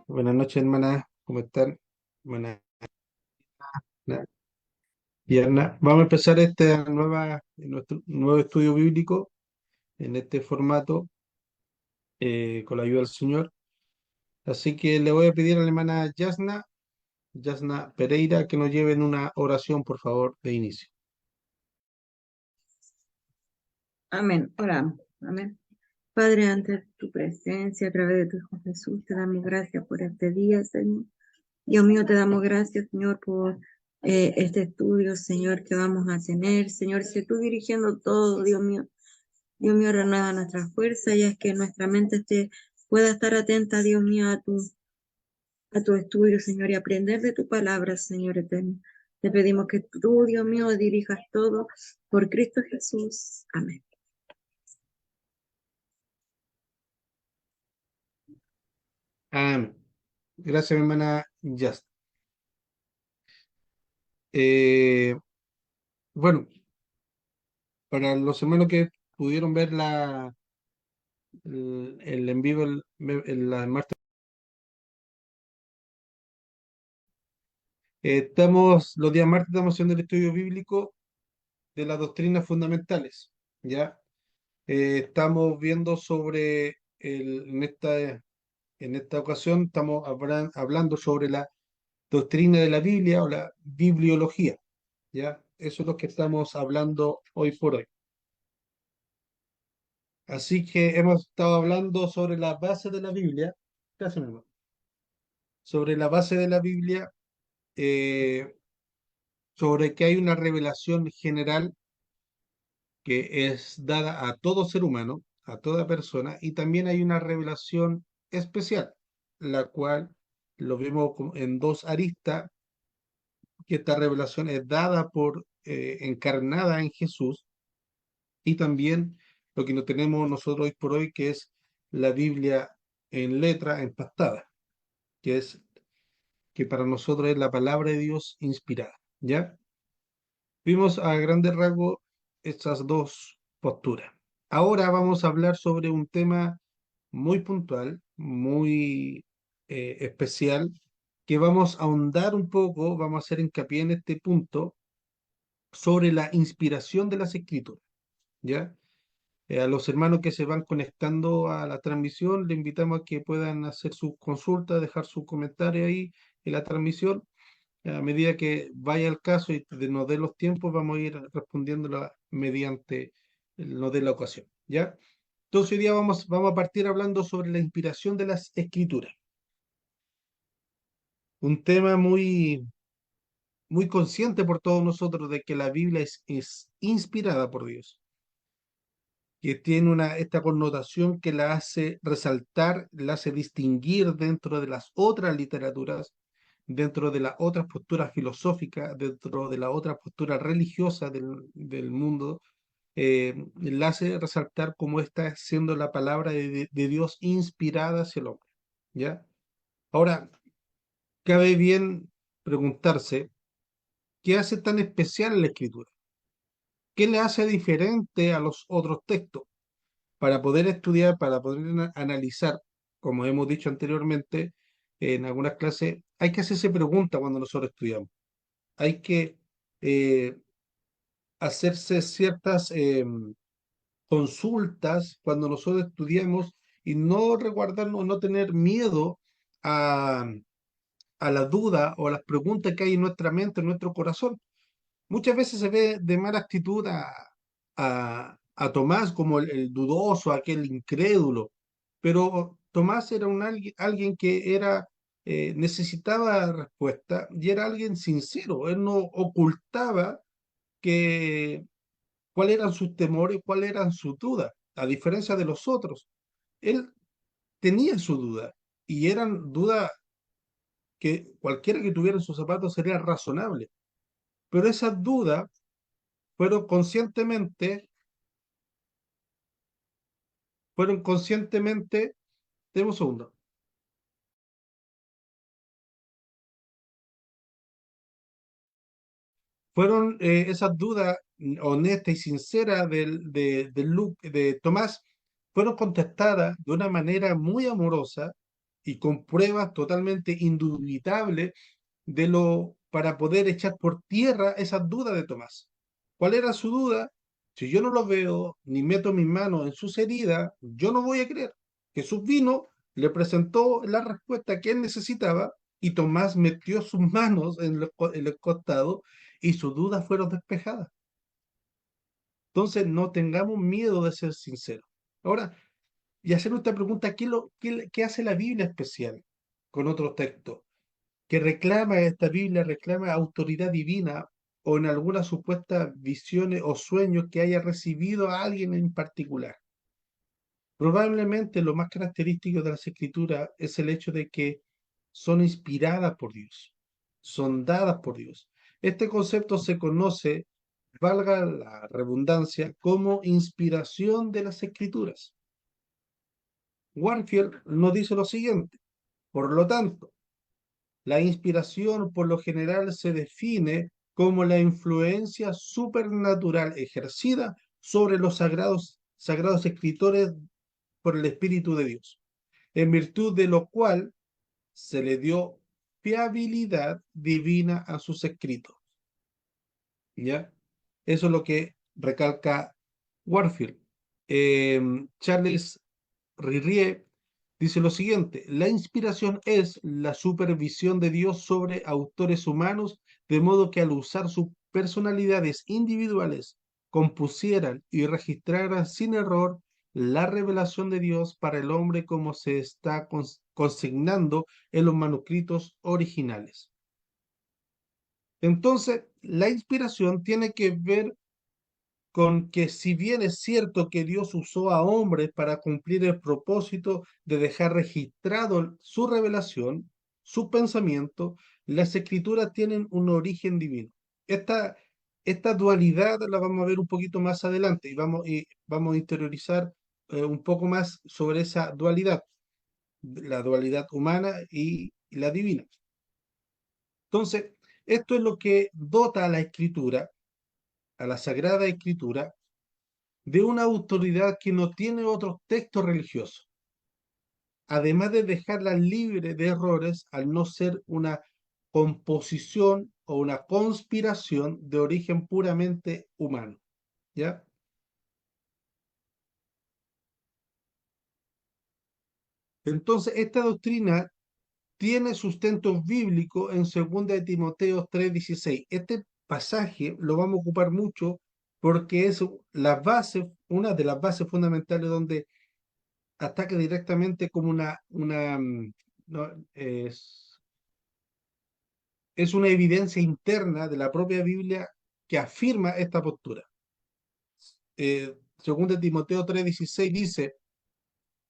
buenas noches hermana, ¿cómo están? Buenas piernas. Vamos a empezar nuestro nuevo estudio bíblico en este formato con la ayuda del Señor. Así que le voy a pedir a la hermana Yasna Pereira, que nos lleve en una oración, por favor, de inicio. Amén. Oramos. Amén. Padre, ante tu presencia a través de tu Hijo Jesús, te damos gracias por este día, Señor. Dios mío, te damos gracias, Señor, por este estudio, Señor, que vamos a tener. Señor, si tú dirigiendo todo, Dios mío, renueva nuestra fuerza y es que nuestra mente pueda estar atenta, Dios mío, a tu estudio, Señor, y aprender de tu palabra, Señor eterno. Te pedimos que tú, Dios mío, dirijas todo por Cristo Jesús. Amén. Amén. Gracias, mi hermana Yasna. Eh, bueno, para los hermanos que pudieron ver el en vivo la martes, los días martes estamos haciendo el estudio bíblico de las doctrinas fundamentales, ¿ya? Estamos viendo en esta ocasión estamos hablando sobre la doctrina de la Biblia o la bibliología, ¿ya? Eso es lo que estamos hablando hoy por hoy. Así que hemos estado hablando sobre la base de la Biblia, casi mismo, sobre la base de la Biblia, eh, sobre que hay una revelación general que es dada a todo ser humano, a toda persona, y también hay una revelación especial, la cual lo vemos en dos aristas, que esta revelación es dada encarnada en Jesús, y también lo que no tenemos nosotros hoy por hoy, que es la Biblia en letra empastada, que es que para nosotros es la palabra de Dios inspirada, ¿ya? Vimos a grandes rasgos estas dos posturas. Ahora vamos a hablar sobre un tema muy puntual, muy especial, que vamos a ahondar un poco, vamos a hacer hincapié en este punto sobre la inspiración de las escrituras, ¿ya? A los hermanos que se van conectando a la transmisión, le invitamos a que puedan hacer sus consultas, dejar su comentario ahí en la transmisión. A medida que vaya el caso y nos dé los tiempos, vamos a ir respondiéndola mediante nos dé la ocasión, ¿ya? Entonces hoy día vamos a partir hablando sobre la inspiración de las escrituras. Un tema muy consciente por todos nosotros de que la Biblia es inspirada por Dios, que tiene esta connotación que la hace resaltar, la hace distinguir dentro de las otras literaturas, dentro de las otras posturas filosóficas, dentro de las otras posturas religiosas del mundo, la hace resaltar como está siendo la palabra de Dios inspirada hacia el hombre, ¿ya? Ahora, cabe bien preguntarse, ¿qué hace tan especial la escritura? ¿Qué le hace diferente a los otros textos? Para poder estudiar, para poder analizar, como hemos dicho anteriormente en algunas clases, hay que hacerse preguntas cuando nosotros estudiamos. Hay que eh, hacerse ciertas consultas cuando nosotros estudiamos y no resguardarnos, no tener miedo a, a la duda o a las preguntas que hay en nuestra mente, en nuestro corazón. Muchas veces se ve de mala actitud a Tomás como el dudoso, aquel incrédulo, pero Tomás era alguien que necesitaba respuesta y era alguien sincero. Él no ocultaba que, cuáles eran sus temores, cuáles eran sus dudas, a diferencia de los otros. Él tenía su duda y eran dudas que cualquiera que tuviera en sus zapatos sería razonable, pero esas dudas fueron conscientemente, fueron conscientemente, deme un segundo, fueron esas dudas honestas y sinceras de Tomás, fueron contestadas de una manera muy amorosa y con pruebas totalmente indubitables para poder echar por tierra esas dudas de Tomás. ¿Cuál era su duda? Si yo no lo veo ni meto mis manos en sus heridas, yo no voy a creer. Jesús vino, le presentó la respuesta que él necesitaba y Tomás metió sus manos en el costado y sus dudas fueron despejadas. Entonces, no tengamos miedo de ser sinceros. Ahora, y hacer esta pregunta, ¿qué hace la Biblia especial con otros textos? Que reclama esta Biblia, reclama autoridad divina o en algunas supuestas visiones o sueños que haya recibido a alguien en particular. Probablemente lo más característico de las escrituras es el hecho de que son inspiradas por Dios, son dadas por Dios. Este concepto se conoce, valga la redundancia, como inspiración de las escrituras. Warfield nos dice lo siguiente, por lo tanto, la inspiración por lo general se define como la influencia supernatural ejercida sobre los sagrados escritores por el Espíritu de Dios, en virtud de lo cual se le dio fiabilidad divina a sus escritos. ¿Ya? Eso es lo que recalca Warfield. Charles Rirrier dice lo siguiente: la inspiración es la supervisión de Dios sobre autores humanos, de modo que al usar sus personalidades individuales, compusieran y registraran sin error la revelación de Dios para el hombre como se está consignando en los manuscritos originales. Entonces, la inspiración tiene que ver con que si bien es cierto que Dios usó a hombres para cumplir el propósito de dejar registrado su revelación, su pensamiento, las escrituras tienen un origen divino. Esta, esta dualidad la vamos a ver un poquito más adelante y vamos a interiorizar un poco más sobre esa dualidad, la dualidad humana y la divina. Entonces, esto es lo que dota a la escritura, a la Sagrada Escritura, de una autoridad que no tiene otros textos religiosos, además de dejarla libre de errores al no ser una composición o una conspiración de origen puramente humano. ¿Ya? Entonces, esta doctrina tiene sustento bíblico en 2 de Timoteo 3:16. Este pasaje lo vamos a ocupar mucho porque es una de las bases fundamentales donde ataca directamente como no, es una evidencia interna de la propia Biblia que afirma esta postura. Según de Timoteo 3:16 dice,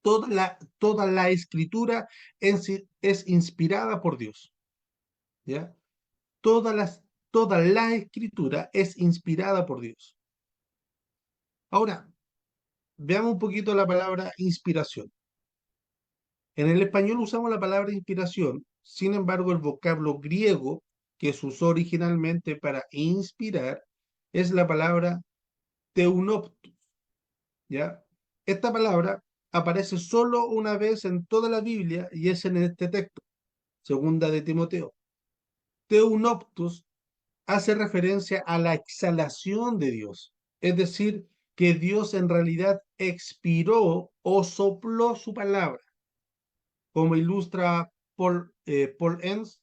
toda la escritura es inspirada por Dios. ¿Ya? Toda, las, toda la escritura es inspirada por Dios. Ahora, veamos un poquito la palabra inspiración. En el español usamos la palabra inspiración, sin embargo, el vocablo griego que se usó originalmente para inspirar es la palabra teunoptus, ¿ya? Esta palabra aparece solo una vez en toda la Biblia y es en este texto, segunda de Timoteo. Teunoptus hace referencia a la exhalación de Dios, es decir, que Dios en realidad expiró o sopló su palabra. Como ilustra Paul Enns,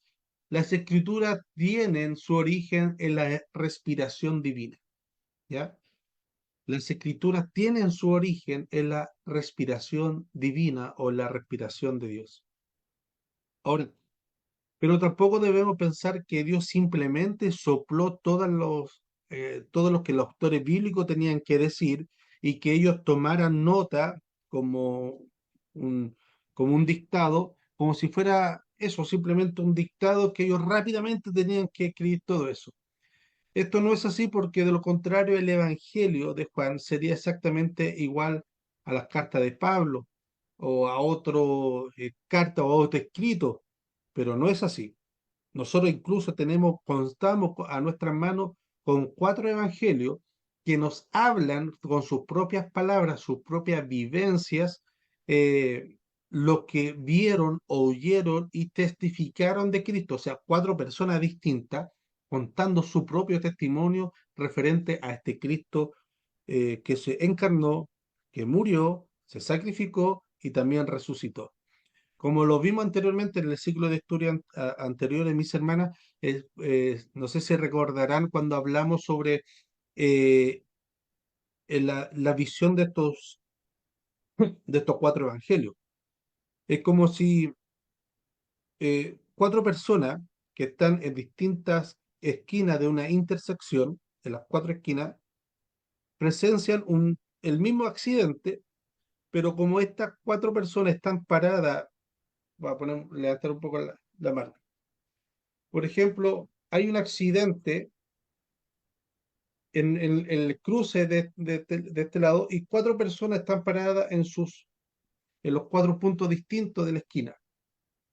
las escrituras tienen su origen en la respiración divina, ¿ya? Las escrituras tienen su origen en la respiración divina o la respiración de Dios. Ahora, pero tampoco debemos pensar que Dios simplemente sopló todo lo que los autores bíblicos tenían que decir y que ellos tomaran nota como un, como un dictado, como si fuera eso, simplemente un dictado que ellos rápidamente tenían que escribir todo eso. Esto no es así porque de lo contrario el Evangelio de Juan sería exactamente igual a las cartas de Pablo o a otro carta o a otro escrito, pero no es así. Nosotros incluso contamos a nuestras manos con 4 evangelios que nos hablan con sus propias palabras, sus propias vivencias, los que vieron, oyeron y testificaron de Cristo, o sea, 4 personas distintas contando su propio testimonio referente a este Cristo que se encarnó, que murió, se sacrificó y también resucitó. Como lo vimos anteriormente en el ciclo de historia anterior, mis hermanas, no sé si recordarán cuando hablamos sobre eh, la visión de estos 4 evangelios. Es como si 4 personas que están en distintas esquinas de una intersección, en las 4 esquinas, presencian el mismo accidente, pero como estas 4 personas están paradas, voy a levantar un poco la mano. Por ejemplo, hay un accidente en el cruce de este lado y 4 personas están paradas en los 4 puntos distintos de la esquina.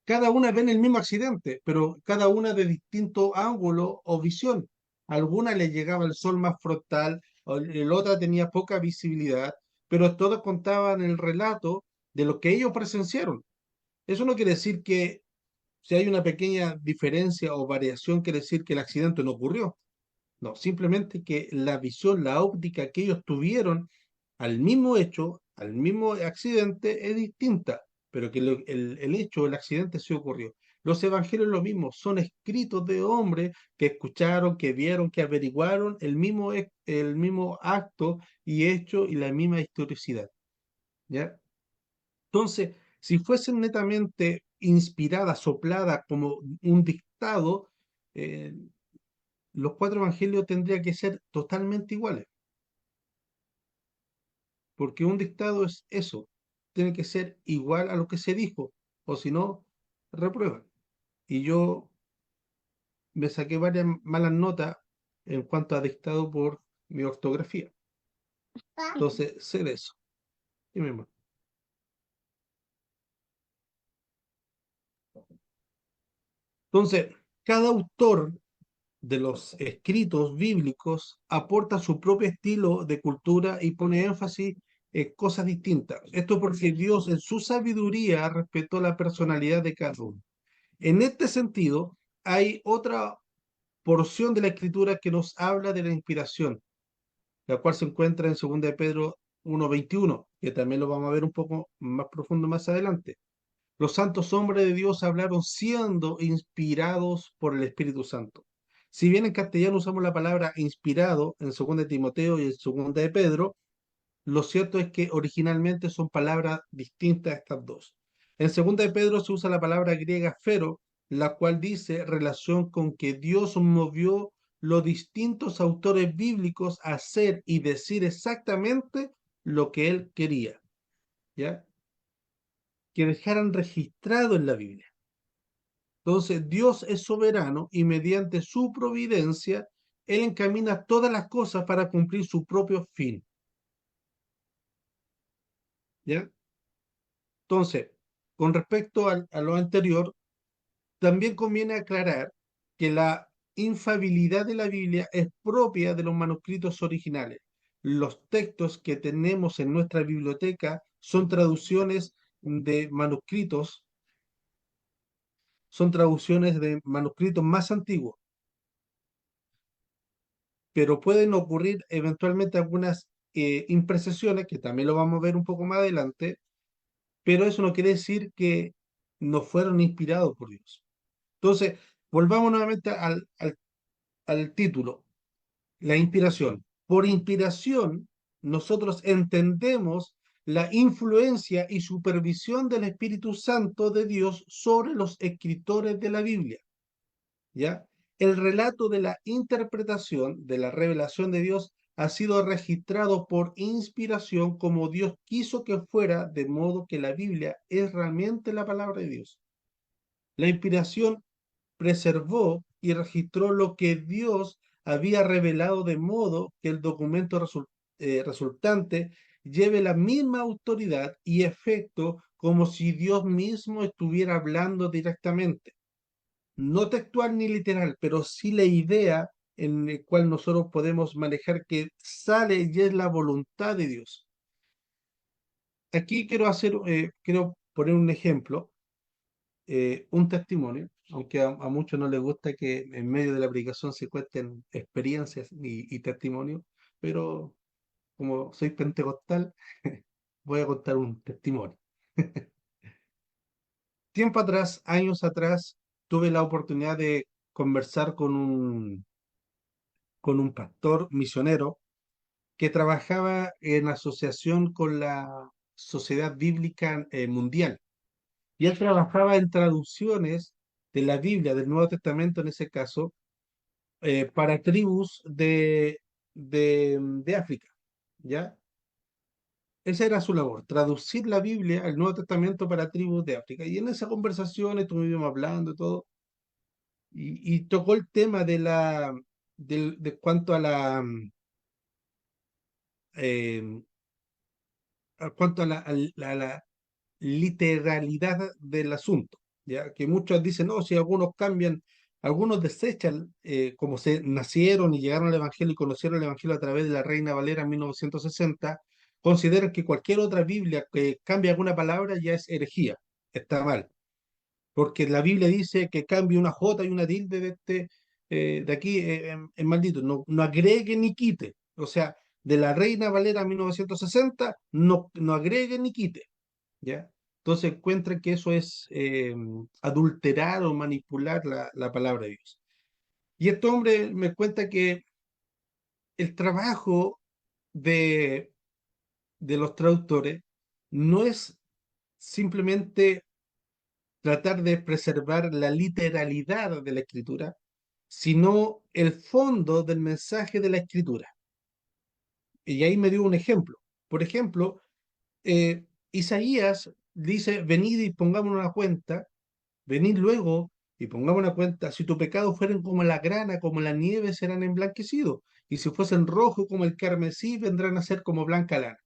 Cada una ven el mismo accidente, pero cada una de distinto ángulo o visión. A alguna le llegaba el sol más frontal, el otra tenía poca visibilidad, pero todos contaban el relato de lo que ellos presenciaron. Eso no quiere decir que si hay una pequeña diferencia o variación, quiere decir que el accidente no ocurrió. No, simplemente que la visión, la óptica que ellos tuvieron al mismo hecho, al mismo accidente, es distinta, pero que el hecho, el accidente sí ocurrió. Los evangelios lo mismo, son escritos de hombres que escucharon, que vieron, que averiguaron el mismo acto y hecho y la misma historicidad. ¿Ya? Entonces, si fuesen netamente inspiradas, sopladas como un dictado, eh, los 4 evangelios tendrían que ser totalmente iguales, porque un dictado es eso, tiene que ser igual a lo que se dijo, o si no, reprueban. Y yo me saqué varias malas notas en cuanto a dictado por mi ortografía. Entonces, sé de eso. Dime, hermano. Entonces, cada autor de los escritos bíblicos aporta su propio estilo de cultura y pone énfasis en cosas distintas. Esto porque Dios en su sabiduría respetó la personalidad de cada uno. En este sentido, hay otra porción de la escritura que nos habla de la inspiración, la cual se encuentra en 2 de Pedro 1:21, que también lo vamos a ver un poco más profundo más adelante. Los santos hombres de Dios hablaron siendo inspirados por el Espíritu Santo. Si bien en castellano usamos la palabra inspirado en 2 de Timoteo y en 2 de Pedro, lo cierto es que originalmente son palabras distintas estas dos. En 2 de Pedro se usa la palabra griega fero, la cual dice relación con que Dios movió los distintos autores bíblicos a hacer y decir exactamente lo que él quería, ¿ya? Que dejaran registrado en la Biblia. Entonces, Dios es soberano y mediante su providencia, Él encamina todas las cosas para cumplir su propio fin, ¿ya? Entonces, con respecto a lo anterior, también conviene aclarar que la infalibilidad de la Biblia es propia de los manuscritos originales. Los textos que tenemos en nuestra biblioteca son traducciones de manuscritos, son traducciones de manuscritos más antiguos, pero pueden ocurrir eventualmente algunas imprecisiones, que también lo vamos a ver un poco más adelante, pero eso no quiere decir que no fueron inspirados por Dios. Entonces, volvamos nuevamente al título, la inspiración. Por inspiración, nosotros entendemos la influencia y supervisión del Espíritu Santo de Dios sobre los escritores de la Biblia. ¿Ya? El relato de la interpretación de la revelación de Dios ha sido registrado por inspiración como Dios quiso que fuera, de modo que la Biblia es realmente la palabra de Dios. La inspiración preservó y registró lo que Dios había revelado de modo que el documento resultante lleve la misma autoridad y efecto como si Dios mismo estuviera hablando directamente, no textual ni literal, pero sí la idea en la cual nosotros podemos manejar que sale y es la voluntad de Dios. Aquí quiero poner un ejemplo, un testimonio, aunque a muchos no les gusta que en medio de la predicación se cuenten experiencias y testimonios, pero como soy pentecostal, voy a contar un testimonio. Tiempo atrás, años atrás, tuve la oportunidad de conversar con un pastor misionero que trabajaba en asociación con la Sociedad Bíblica Mundial. Y él trabajaba en traducciones de la Biblia, del Nuevo Testamento en ese caso, para tribus de África, ¿ya? Esa era su labor, traducir la Biblia, el Nuevo Testamento para tribus de África. Y en esa conversación estuvimos hablando y todo, y tocó el tema de cuanto a eh, cuanto a a la literalidad del asunto, ¿ya? Que muchos dicen, no, si algunos cambian, algunos desechan, como se nacieron y llegaron al Evangelio y conocieron el Evangelio a través de la Reina Valera en 1960, consideran que cualquier otra Biblia que cambie alguna palabra ya es herejía, está mal, porque la Biblia dice que cambie una J y una tilde de aquí en maldito, no agregue ni quite. O sea, de la Reina Valera 1960, no agregue ni quite, ¿ya? Entonces encuentran que eso es adulterar o manipular la palabra de Dios. Y este hombre me cuenta que el trabajo de, de los traductores no es simplemente tratar de preservar la literalidad de la escritura, sino el fondo del mensaje de la escritura. Y ahí me dio un ejemplo. Por ejemplo, Isaías dice, venid y pongamos una cuenta, venid luego y pongamos una cuenta, si tus pecados fueren como la grana, como la nieve, serán emblanquecidos, y si fuesen rojos como el carmesí, vendrán a ser como blanca lana.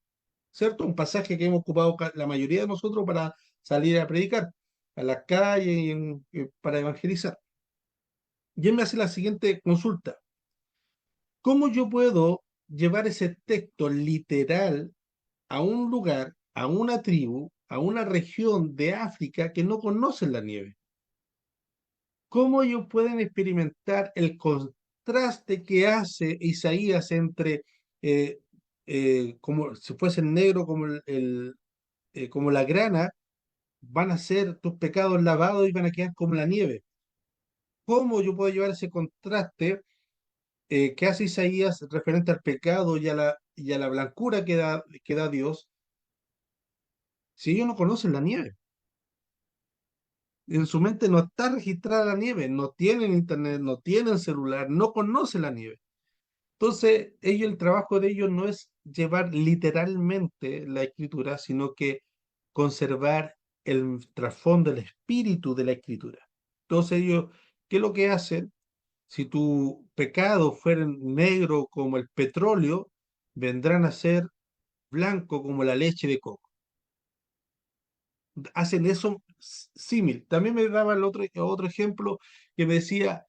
¿Cierto? Un pasaje que hemos ocupado la mayoría de nosotros para salir a predicar a las calles y para evangelizar. Y él me hace la siguiente consulta. ¿Cómo yo puedo llevar ese texto literal a un lugar, a una tribu, a una región de África que no conocen la nieve? ¿Cómo ellos pueden experimentar el contraste que hace Isaías entre, eh, como si fuese negro como como la grana, van a ser tus pecados lavados y van a quedar como la nieve? ¿Cómo yo puedo llevar ese contraste que hace Isaías referente al pecado y a la blancura que da Dios si ellos no conocen la nieve? En su mente no está registrada la nieve, no tienen internet, no tienen celular, no conocen la nieve. Entonces, el trabajo de ellos no es llevar literalmente la escritura, sino que conservar el trasfondo, el espíritu de la escritura. Entonces ellos, ¿qué es lo que hacen? Si tu pecado fuera negro como el petróleo, vendrán a ser blanco como la leche de coco. Hacen eso símil. También me daba otro ejemplo que me decía,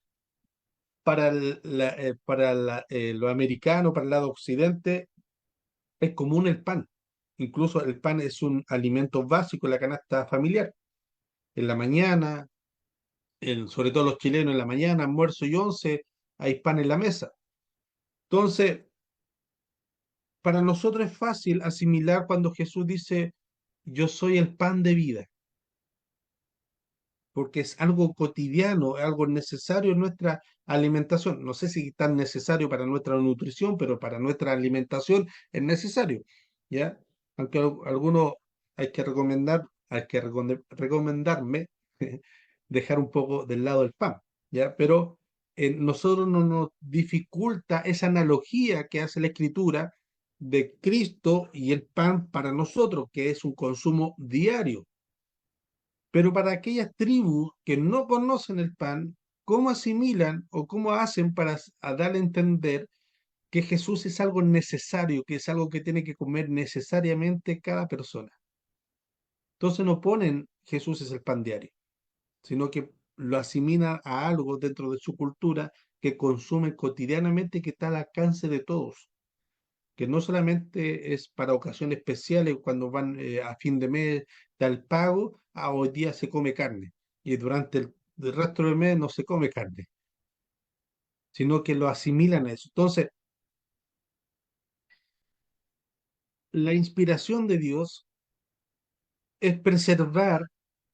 lo americano, para el lado occidente, es común el pan. Incluso el pan es un alimento básico en la canasta familiar. En la mañana, sobre todo los chilenos, en la mañana, almuerzo y once, hay pan en la mesa. Entonces, para nosotros es fácil asimilar cuando Jesús dice, yo soy el pan de vida, porque es algo cotidiano, algo necesario en nuestra alimentación. No sé si tan necesario para nuestra nutrición, pero para nuestra alimentación es necesario, ¿ya? Aunque algunos hay que recomendarme dejar un poco del lado el pan, ¿ya? Pero nosotros no nos dificulta esa analogía que hace la Escritura de Cristo y el pan para nosotros, que es un consumo diario. Pero para aquellas tribus que no conocen el pan, ¿cómo asimilan o cómo hacen para dar a entender que Jesús es algo necesario, que es algo que tiene que comer necesariamente cada persona? Entonces no ponen Jesús es el pan diario, sino que lo asimilan a algo dentro de su cultura que consumen cotidianamente y que está al alcance de todos. que no solamente es para ocasiones especiales cuando van a fin de mes del pago, hoy día se come carne y durante el resto del mes no se come carne, sino que lo asimilan a eso. Entonces, la inspiración de Dios es preservar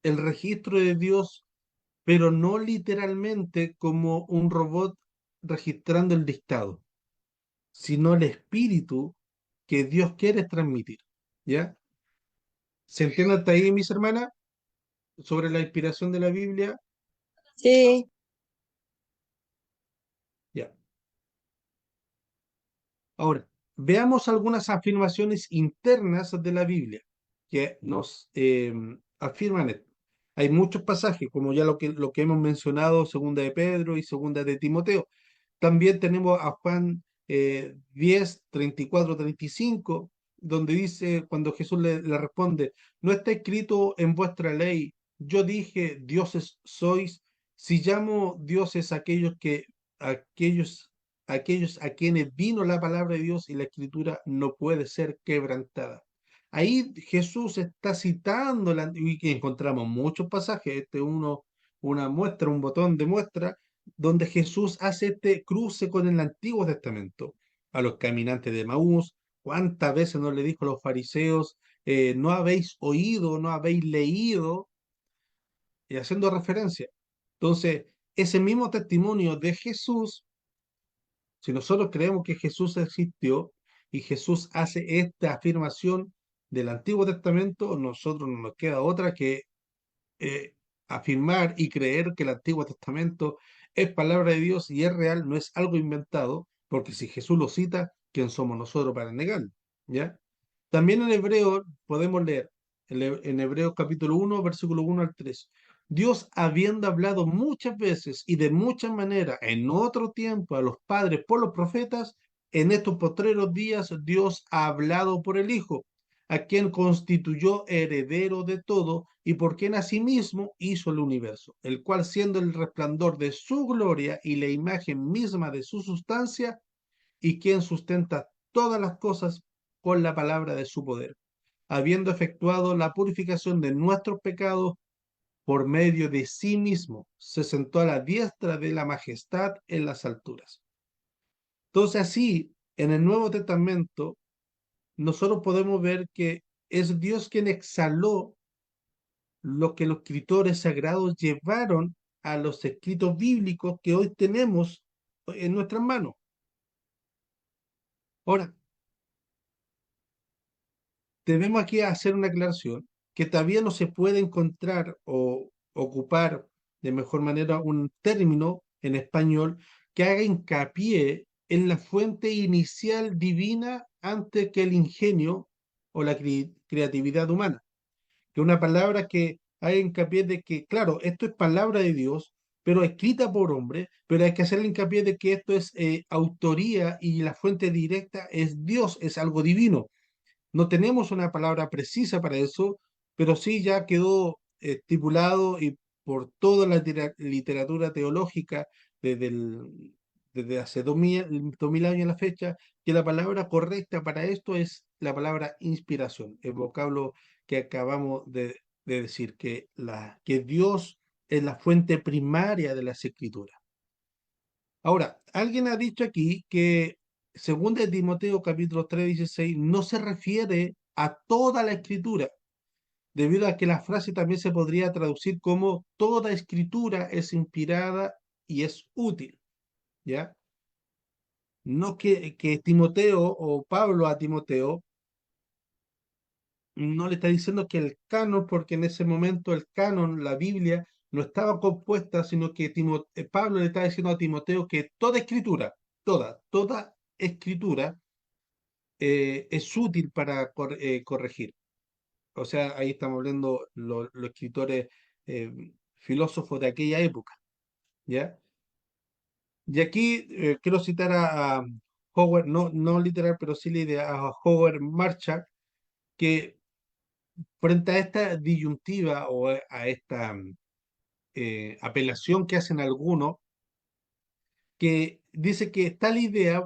el registro de Dios, pero no literalmente como un robot registrando el dictado, sino el espíritu que Dios quiere transmitir. ¿Ya? ¿Se entiende hasta ahí, mis hermanas, sobre la inspiración de la Biblia? Sí, Ya. Ahora, veamos algunas afirmaciones internas de la Biblia que nos afirman esto. Hay muchos pasajes, como ya lo que hemos mencionado, segunda de Pedro y segunda de Timoteo. También tenemos a Juan 10, 34, 35, donde dice, cuando Jesús le responde, no está escrito en vuestra ley, yo dije, dioses sois, si llamo dioses aquellos, aquellos a quienes vino la palabra de Dios y la escritura no puede ser quebrantada. Ahí Jesús está citando, y que encontramos muchos pasajes, este uno, una muestra, un botón de muestra, donde Jesús hace este cruce con el Antiguo Testamento. A los caminantes de Maús, ¿cuántas veces no le dijo a los fariseos, no habéis oído, no habéis leído? Y haciendo referencia. Entonces, ese mismo testimonio de Jesús, si nosotros creemos que Jesús existió y Jesús hace esta afirmación del Antiguo Testamento, nosotros no nos queda otra que eh, afirmar y creer que el Antiguo Testamento es palabra de Dios y es real, no es algo inventado, porque si Jesús lo cita, ¿quién somos nosotros para negarlo? ¿Ya? También en Hebreo podemos leer, en Hebreos capítulo 1, versículo 1 al 3. Dios, habiendo hablado muchas veces y de muchas maneras en otro tiempo a los padres por los profetas, en estos postreros días Dios ha hablado por el Hijo, a quien constituyó heredero de todo y por quien asimismo hizo el universo, el cual siendo el resplandor de su gloria y la imagen misma de su sustancia, y quien sustenta todas las cosas con la palabra de su poder, habiendo efectuado la purificación de nuestros pecados por medio de sí mismo, se sentó a la diestra de la majestad en las alturas. Entonces así, en el Nuevo Testamento, nosotros podemos ver que es Dios quien exhaló lo que los escritores sagrados llevaron a los escritos bíblicos que hoy tenemos en nuestras manos. Ahora, debemos aquí hacer una aclaración que todavía no se puede encontrar o ocupar de mejor manera un término en español que haga hincapié en la fuente inicial divina antes que el ingenio o la creatividad humana, que una palabra que haga hincapié de que, claro, esto es palabra de Dios, pero escrita por hombre, pero hay que hacerle hincapié de que esto es autoría y la fuente directa es Dios, es algo divino. No tenemos una palabra precisa para eso, pero sí ya quedó estipulado y por toda la literatura teológica desde, desde hace 2000 años a la fecha, que la palabra correcta para esto es la palabra inspiración, el vocablo que acabamos de decir, que Dios es la fuente primaria de las escrituras. Ahora, alguien ha dicho aquí que según de Timoteo capítulo 3:16 no se refiere a toda la escritura, debido a que la frase también se podría traducir como toda escritura es inspirada y es útil, ¿ya? No que Timoteo o Pablo a Timoteo no le está diciendo que el canon, porque en ese momento el canon, la Biblia, no estaba compuesta, sino que Pablo le está diciendo a Timoteo que toda escritura, toda escritura es útil para corregir. O sea, ahí estamos hablando los escritores eh, filósofos de aquella época, ¿ya? Y aquí quiero citar a Howard, no literal, pero sí la idea, a Howard Marshall, que frente a esta disyuntiva o a esta apelación que hacen algunos, que dice que tal idea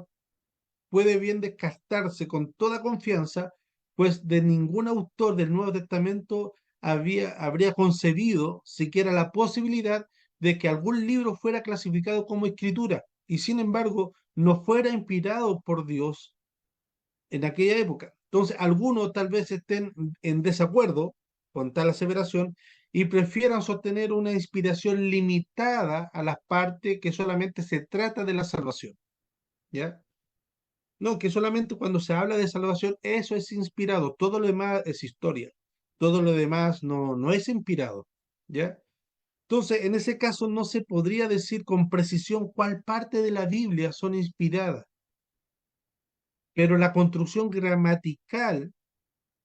puede bien descartarse con toda confianza, pues de ningún autor del Nuevo Testamento habría concebido siquiera la posibilidad de que algún libro fuera clasificado como escritura y sin embargo no fuera inspirado por Dios en aquella época. Entonces, algunos tal vez estén en desacuerdo con tal aseveración y prefieran sostener una inspiración limitada a las partes que solamente se trata de la salvación, ¿ya? No, que solamente cuando se habla de salvación, eso es inspirado, todo lo demás es historia, todo lo demás no es inspirado, ¿ya? Entonces, en ese caso no se podría decir con precisión cuál parte de la Biblia son inspiradas, pero la construcción gramatical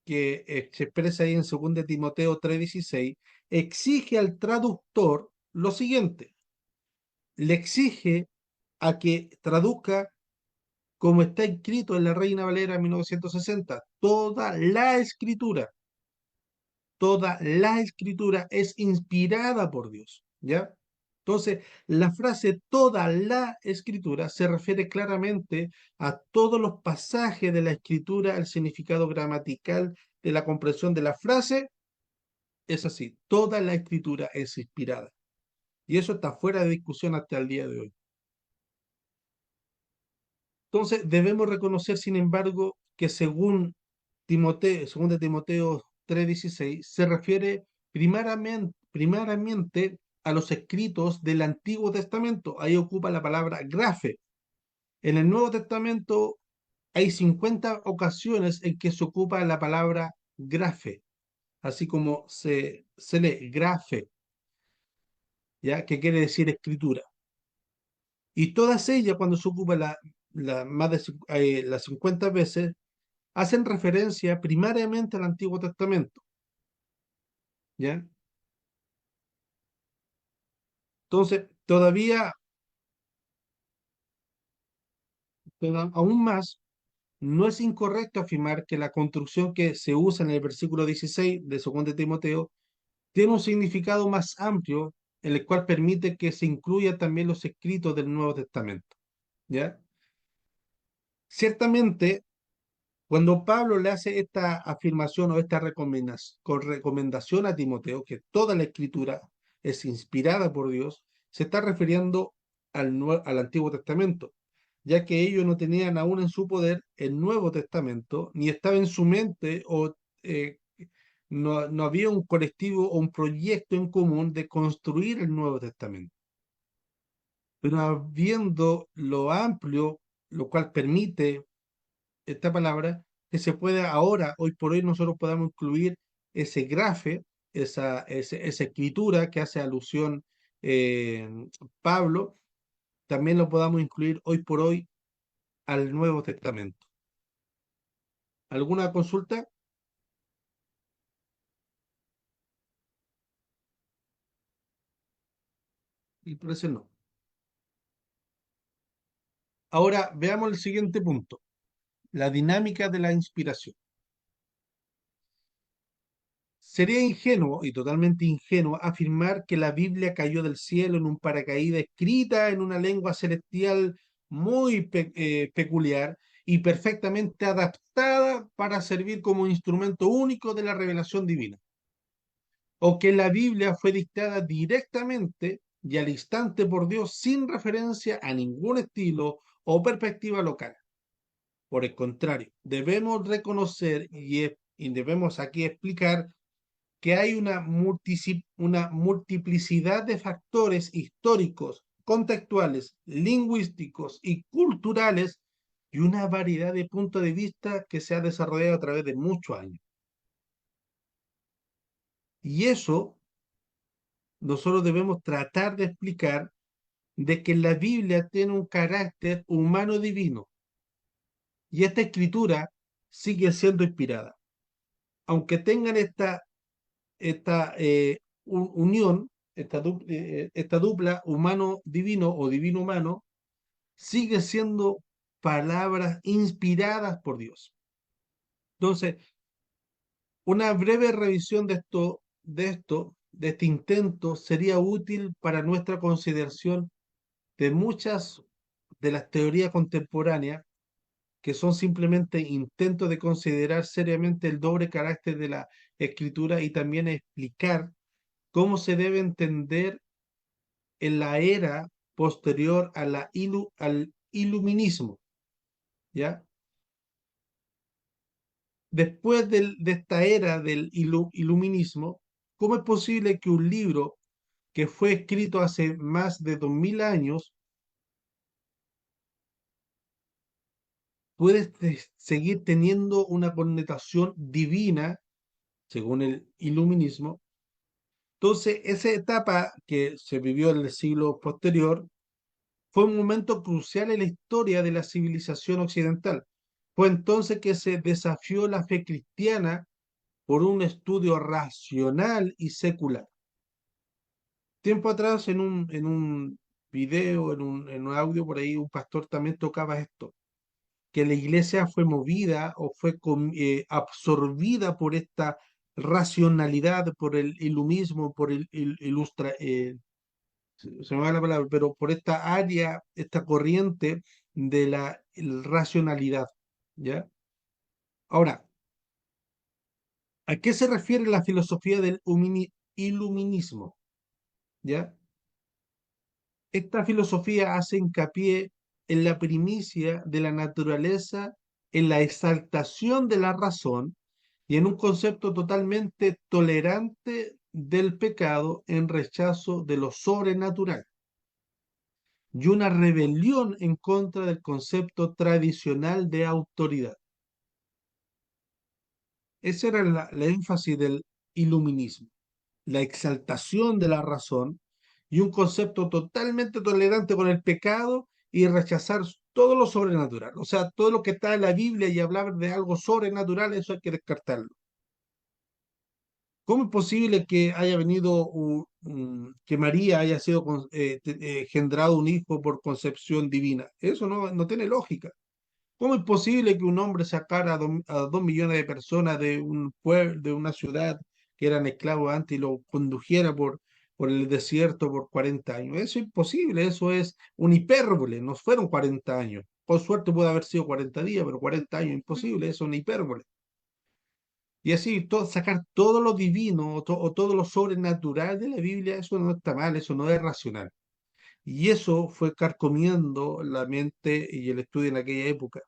que se expresa ahí en 2 Timoteo 3:16 exige al traductor lo siguiente, le exige a que traduzca como está escrito en la Reina Valera 1960, toda la escritura es inspirada por Dios, ¿ya? Entonces, la frase toda la escritura se refiere claramente a todos los pasajes de la escritura, el significado gramatical de la comprensión de la frase es así, toda la escritura es inspirada. Y eso está fuera de discusión hasta el día de hoy. Entonces, debemos reconocer, sin embargo, que según de Timoteo 3:16, se refiere primariamente a los escritos del Antiguo Testamento. Ahí ocupa la palabra grafe. En el Nuevo Testamento hay 50 ocasiones en que se ocupa la palabra grafe, así como se lee grafe, ¿ya? Que quiere decir escritura. Y todas ellas, cuando se ocupa más de las 50 veces, hacen referencia primariamente al Antiguo Testamento, ¿ya? Entonces, aún más, no es incorrecto afirmar que la construcción que se usa en el versículo 16 de 2 Timoteo tiene un significado más amplio, en el cual permite que se incluya también los escritos del Nuevo Testamento, ¿ya? Ciertamente, cuando Pablo le hace esta afirmación o esta recomendación a Timoteo, que toda la escritura es inspirada por Dios, se está refiriendo al Antiguo Testamento, ya que ellos no tenían aún en su poder el Nuevo Testamento, ni estaba en su mente o no había un colectivo o un proyecto en común de construir el Nuevo Testamento. Pero habiendo lo amplio, lo cual permite esta palabra, que se puede ahora, hoy por hoy, nosotros podamos incluir ese grafe, esa escritura que hace alusión eh, Pablo, también lo podamos incluir hoy por hoy al Nuevo Testamento. ¿Alguna consulta? Y por eso no. Ahora veamos el siguiente punto, la dinámica de la inspiración. Sería ingenuo y totalmente ingenuo afirmar que la Biblia cayó del cielo en un paracaídas escrita en una lengua celestial muy peculiar y perfectamente adaptada para servir como instrumento único de la revelación divina. O que la Biblia fue dictada directamente y al instante por Dios sin referencia a ningún estilo o perspectiva local. Por el contrario, debemos reconocer y debemos aquí explicar que hay una multiplicidad de factores históricos, contextuales, lingüísticos y culturales y una variedad de puntos de vista que se ha desarrollado a través de muchos años. Y eso nosotros debemos tratar de explicar de que la Biblia tiene un carácter humano divino y esta escritura sigue siendo inspirada. Aunque tengan esta unión, esta dupla humano-divino o divino-humano, sigue siendo palabras inspiradas por Dios. Entonces, una breve revisión de este intento sería útil para nuestra consideración de muchas de las teorías contemporáneas que son simplemente intentos de considerar seriamente el doble carácter de la escritura y también explicar cómo se debe entender en la era posterior a al iluminismo, ¿ya? Después de esta era del iluminismo, ¿cómo es posible que un libro que fue escrito hace más de 2000 años puede seguir teniendo una connotación divina, según el iluminismo? Entonces, esa etapa que se vivió en el siglo posterior fue un momento crucial en la historia de la civilización occidental. Fue entonces que se desafió la fe cristiana por un estudio racional y secular. Tiempo atrás, en un video, en un audio por ahí, un pastor también tocaba esto, que la iglesia fue movida o fue absorbida por esta racionalidad, por el ilumismo, por se me va la palabra, pero por esta área, esta corriente de la racionalidad, ¿ya? Ahora, ¿a qué se refiere la filosofía del iluminismo? ¿Ya? Esta filosofía hace hincapié en la primicia de la naturaleza, en la exaltación de la razón y en un concepto totalmente tolerante del pecado en rechazo de lo sobrenatural y una rebelión en contra del concepto tradicional de autoridad. Ese era la énfasis del iluminismo, la exaltación de la razón y un concepto totalmente tolerante con el pecado y rechazar todo lo sobrenatural. O sea, todo lo que está en la Biblia y hablar de algo sobrenatural, eso hay que descartarlo. ¿Cómo es posible que haya venido, que María haya sido engendrado un hijo por concepción divina? Eso no tiene lógica. ¿Cómo es posible que un hombre sacara a 2 millones de personas de un pueblo, de una ciudad que eran esclavos antes y lo condujera por el desierto por 40 años? Eso es imposible, eso es un hipérbole, no fueron 40 años. Por suerte puede haber sido 40 días, pero 40 años imposible, eso es una hipérbole. Y así sacar todo lo divino o todo lo sobrenatural de la Biblia, eso no está mal, eso no es racional. Y eso fue carcomiendo la mente y el estudio en aquella época.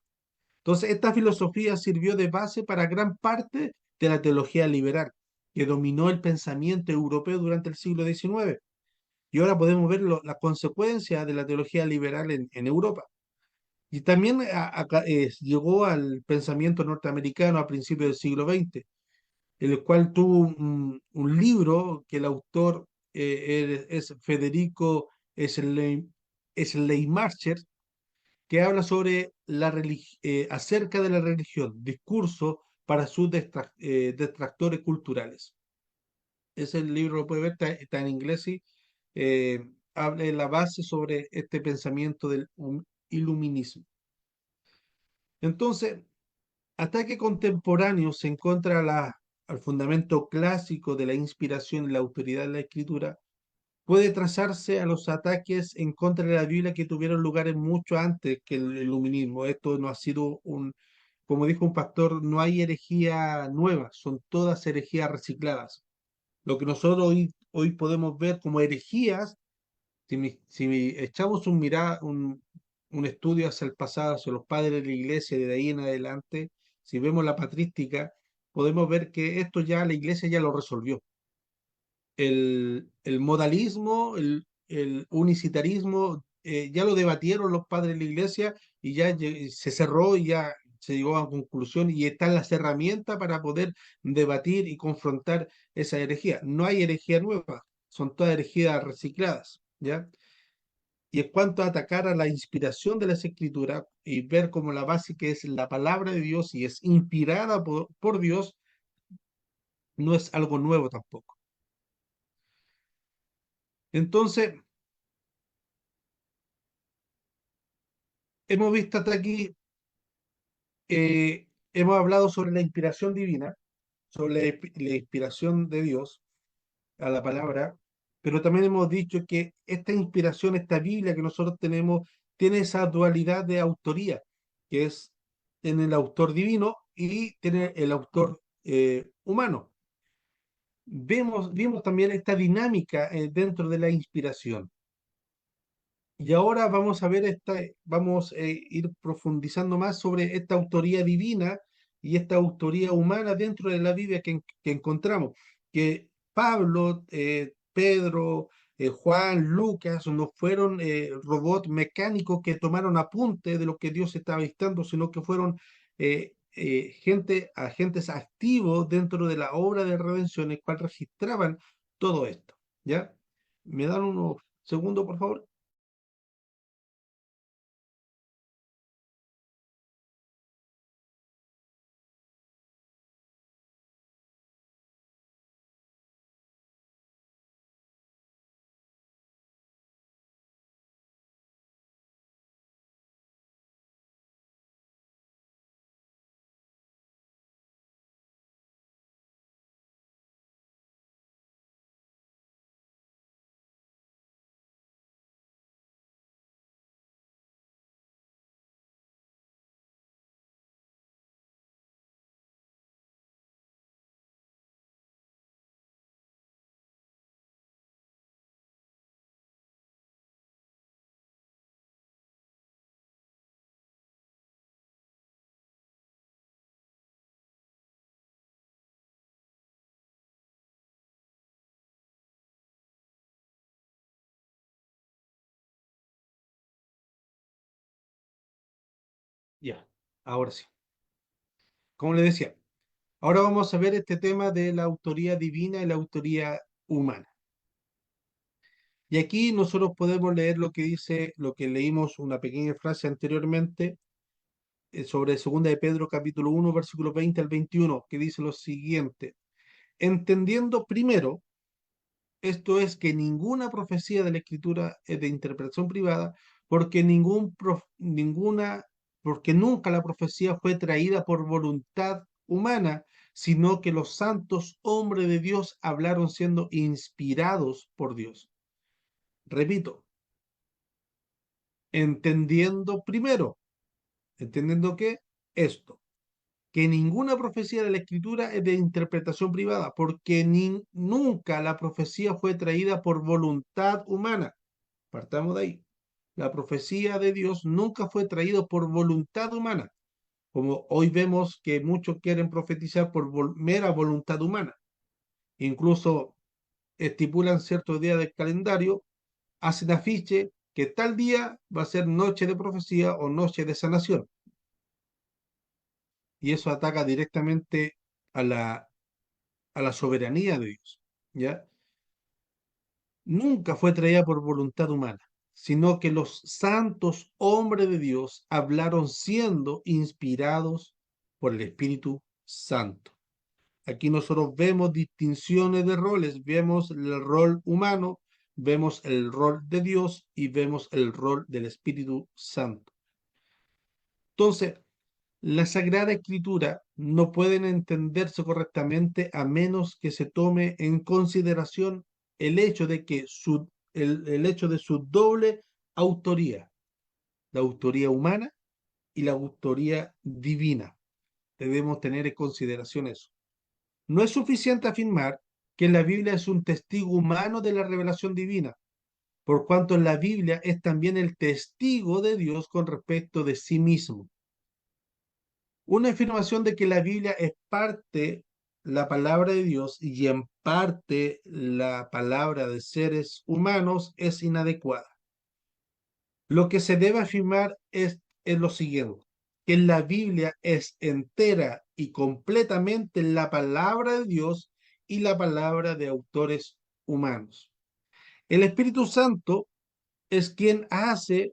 Entonces, esta filosofía sirvió de base para gran parte de la teología liberal, que dominó el pensamiento europeo durante el siglo XIX. Y ahora podemos ver las consecuencias de la teología liberal en Europa. Y también llegó al pensamiento norteamericano a principios del siglo XX, el cual tuvo un libro que el autor es Federico Schleiermacher, que habla sobre acerca de la religión, discurso para sus detractores culturales. Ese libro lo puede ver, está en inglés, sí. Habla de la base sobre este pensamiento del iluminismo. Entonces, ataque contemporáneo se encuentra al fundamento clásico de la inspiración y la autoridad de la escritura, puede trazarse a los ataques en contra de la Biblia que tuvieron lugares mucho antes que el iluminismo. Esto no ha sido como dijo un pastor, no hay herejía nueva, son todas herejías recicladas. Lo que nosotros hoy podemos ver como herejías, si echamos un estudio hacia el pasado, hacia los padres de la iglesia, de ahí en adelante, si vemos la patrística, podemos ver que esto ya la iglesia ya lo resolvió. El modalismo, el unicitarismo, ya lo debatieron los padres de la iglesia y ya se cerró y ya se llegó a conclusión y están las herramientas para poder debatir y confrontar esa herejía. No hay herejía nueva, son todas herejías recicladas, ¿ya? Y en cuanto a atacar a la inspiración de las escrituras y ver como la base que es la palabra de Dios y es inspirada por Dios, no es algo nuevo tampoco. Entonces, hemos visto hasta aquí, hemos hablado sobre la inspiración divina, sobre la inspiración de Dios a la palabra, pero también hemos dicho que esta inspiración, esta Biblia que nosotros tenemos, tiene esa dualidad de autoría, que es en el autor divino y tiene el autor humano. Vimos también esta dinámica dentro de la inspiración. Y ahora vamos a ver vamos a ir profundizando más sobre esta autoría divina y esta autoría humana dentro de la Biblia que encontramos. Que Pablo, Pedro, Juan, Lucas no fueron robots mecánicos que tomaron apunte de lo que Dios estaba dictando, sino que fueron agentes activos dentro de la obra de redención, el cual registraban todo esto. ¿Ya? ¿Me dan unos segundos, por favor? Ya, ahora sí. Como le decía, ahora vamos a ver este tema de la autoría divina y la autoría humana. Y aquí nosotros podemos leer lo que dice, lo que leímos una pequeña frase anteriormente sobre 2 de Pedro capítulo 1, versículo 20 al 21, que dice lo siguiente: entendiendo primero, esto es que ninguna profecía de la Escritura es de interpretación privada, porque porque nunca la profecía fue traída por voluntad humana, sino que los santos hombres de Dios hablaron siendo inspirados por Dios. Repito, entendiendo primero, entendiendo que esto, que ninguna profecía de la Escritura es de interpretación privada, porque nunca la profecía fue traída por voluntad humana. Partamos de ahí. La profecía de Dios nunca fue traída por voluntad humana, como hoy vemos que muchos quieren profetizar por mera voluntad humana. Incluso estipulan ciertos días del calendario, hacen afiche que tal día va a ser noche de profecía o noche de sanación. Y eso ataca directamente a la soberanía de Dios. ¿Ya? Nunca fue traída por voluntad humana, sino que los santos hombres de Dios hablaron siendo inspirados por el Espíritu Santo. Aquí nosotros vemos distinciones de roles, vemos el rol humano, vemos el rol de Dios y vemos el rol del Espíritu Santo. Entonces, la Sagrada Escritura no pueden entenderse correctamente a menos que se tome en consideración el hecho de que el hecho de su doble autoría, la autoría humana y la autoría divina. Debemos tener en consideración eso. No es suficiente afirmar que la Biblia es un testigo humano de la revelación divina, por cuanto la Biblia es también el testigo de Dios con respecto de sí mismo. Una afirmación de que la Biblia es parte la palabra de Dios y en parte la palabra de seres humanos es inadecuada. Lo que se debe afirmar es lo siguiente, que la Biblia es entera y completamente la palabra de Dios y la palabra de autores humanos. El Espíritu Santo es quien hace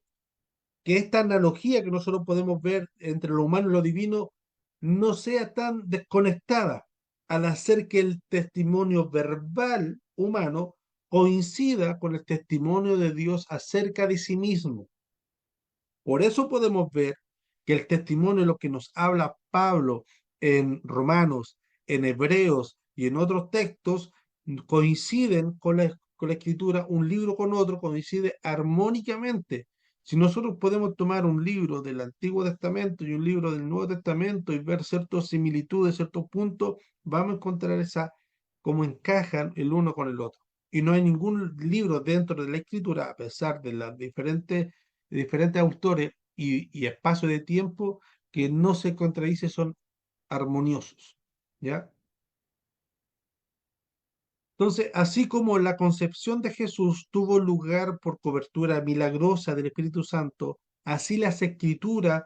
que esta analogía que nosotros podemos ver entre lo humano y lo divino no sea tan desconectada al hacer que el testimonio verbal humano coincida con el testimonio de Dios acerca de sí mismo. Por eso podemos ver que el testimonio, lo que nos habla Pablo en Romanos, en Hebreos y en otros textos, coinciden con la escritura, un libro con otro, coincide armónicamente, Si nosotros podemos tomar un libro del Antiguo Testamento y un libro del Nuevo Testamento y ver ciertas similitudes, ciertos puntos, vamos a encontrar esa cómo encajan el uno con el otro. Y no hay ningún libro dentro de la Escritura, a pesar de las diferentes autores y espacio de tiempo, que no se contradice, son armoniosos. ¿Ya? Entonces, así como la concepción de Jesús tuvo lugar por cobertura milagrosa del Espíritu Santo, así las escrituras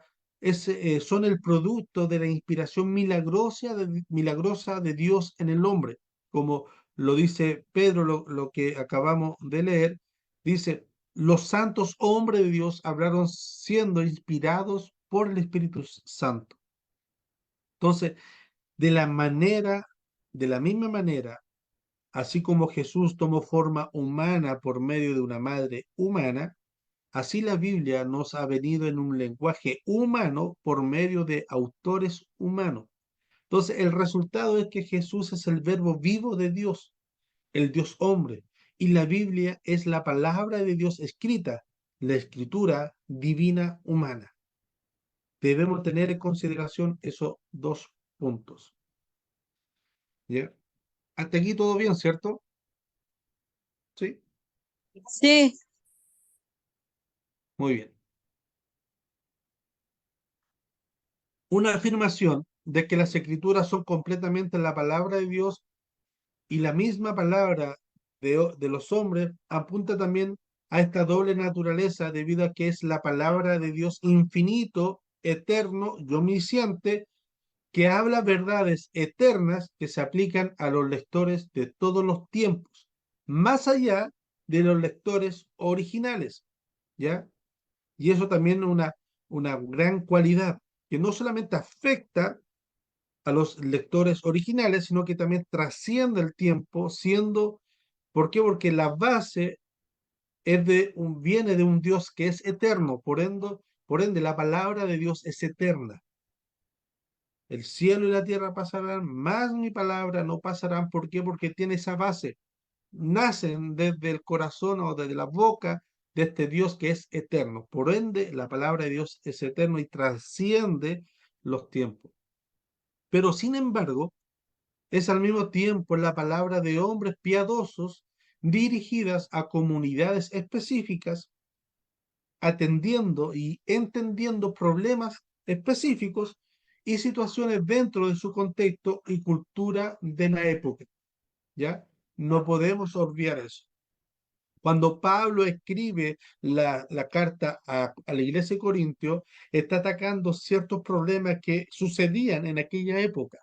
son el producto de la inspiración milagrosa de Dios en el hombre. Como lo dice Pedro, lo que acabamos de leer, dice, los santos hombres de Dios hablaron siendo inspirados por el Espíritu Santo. Entonces, de de la misma manera, así como Jesús tomó forma humana por medio de una madre humana, así la Biblia nos ha venido en un lenguaje humano por medio de autores humanos. Entonces, el resultado es que Jesús es el verbo vivo de Dios, el Dios hombre, y la Biblia es la palabra de Dios escrita, la escritura divina humana. Debemos tener en consideración esos dos puntos. ¿Ya? Hasta aquí todo bien, ¿cierto? Sí, Sí, muy bien. Una afirmación de que las escrituras son completamente la palabra de Dios y la misma palabra de los hombres apunta también a esta doble naturaleza debido a que es la palabra de Dios infinito, eterno y omnisciente que habla verdades eternas que se aplican a los lectores de todos los tiempos, más allá de los lectores originales, ¿ya? Y eso también es una gran cualidad que no solamente afecta a los lectores originales, sino que también trasciende el tiempo, siendo, ¿por qué? Porque la base viene de un Dios que es eterno, por ende la palabra de Dios es eterna. El cielo y la tierra pasarán, más mi palabra no pasarán. ¿Por qué? Porque tiene esa base. Nacen desde el corazón o desde la boca de este Dios que es eterno. Por ende, la palabra de Dios es eterno y trasciende los tiempos. Pero sin embargo, es al mismo tiempo la palabra de hombres piadosos dirigidas a comunidades específicas, atendiendo y entendiendo problemas específicos y situaciones dentro de su contexto y cultura de la época. ¿Ya? No podemos olvidar eso. Cuando Pablo escribe la carta a la iglesia de Corintio, está atacando ciertos problemas que sucedían en aquella época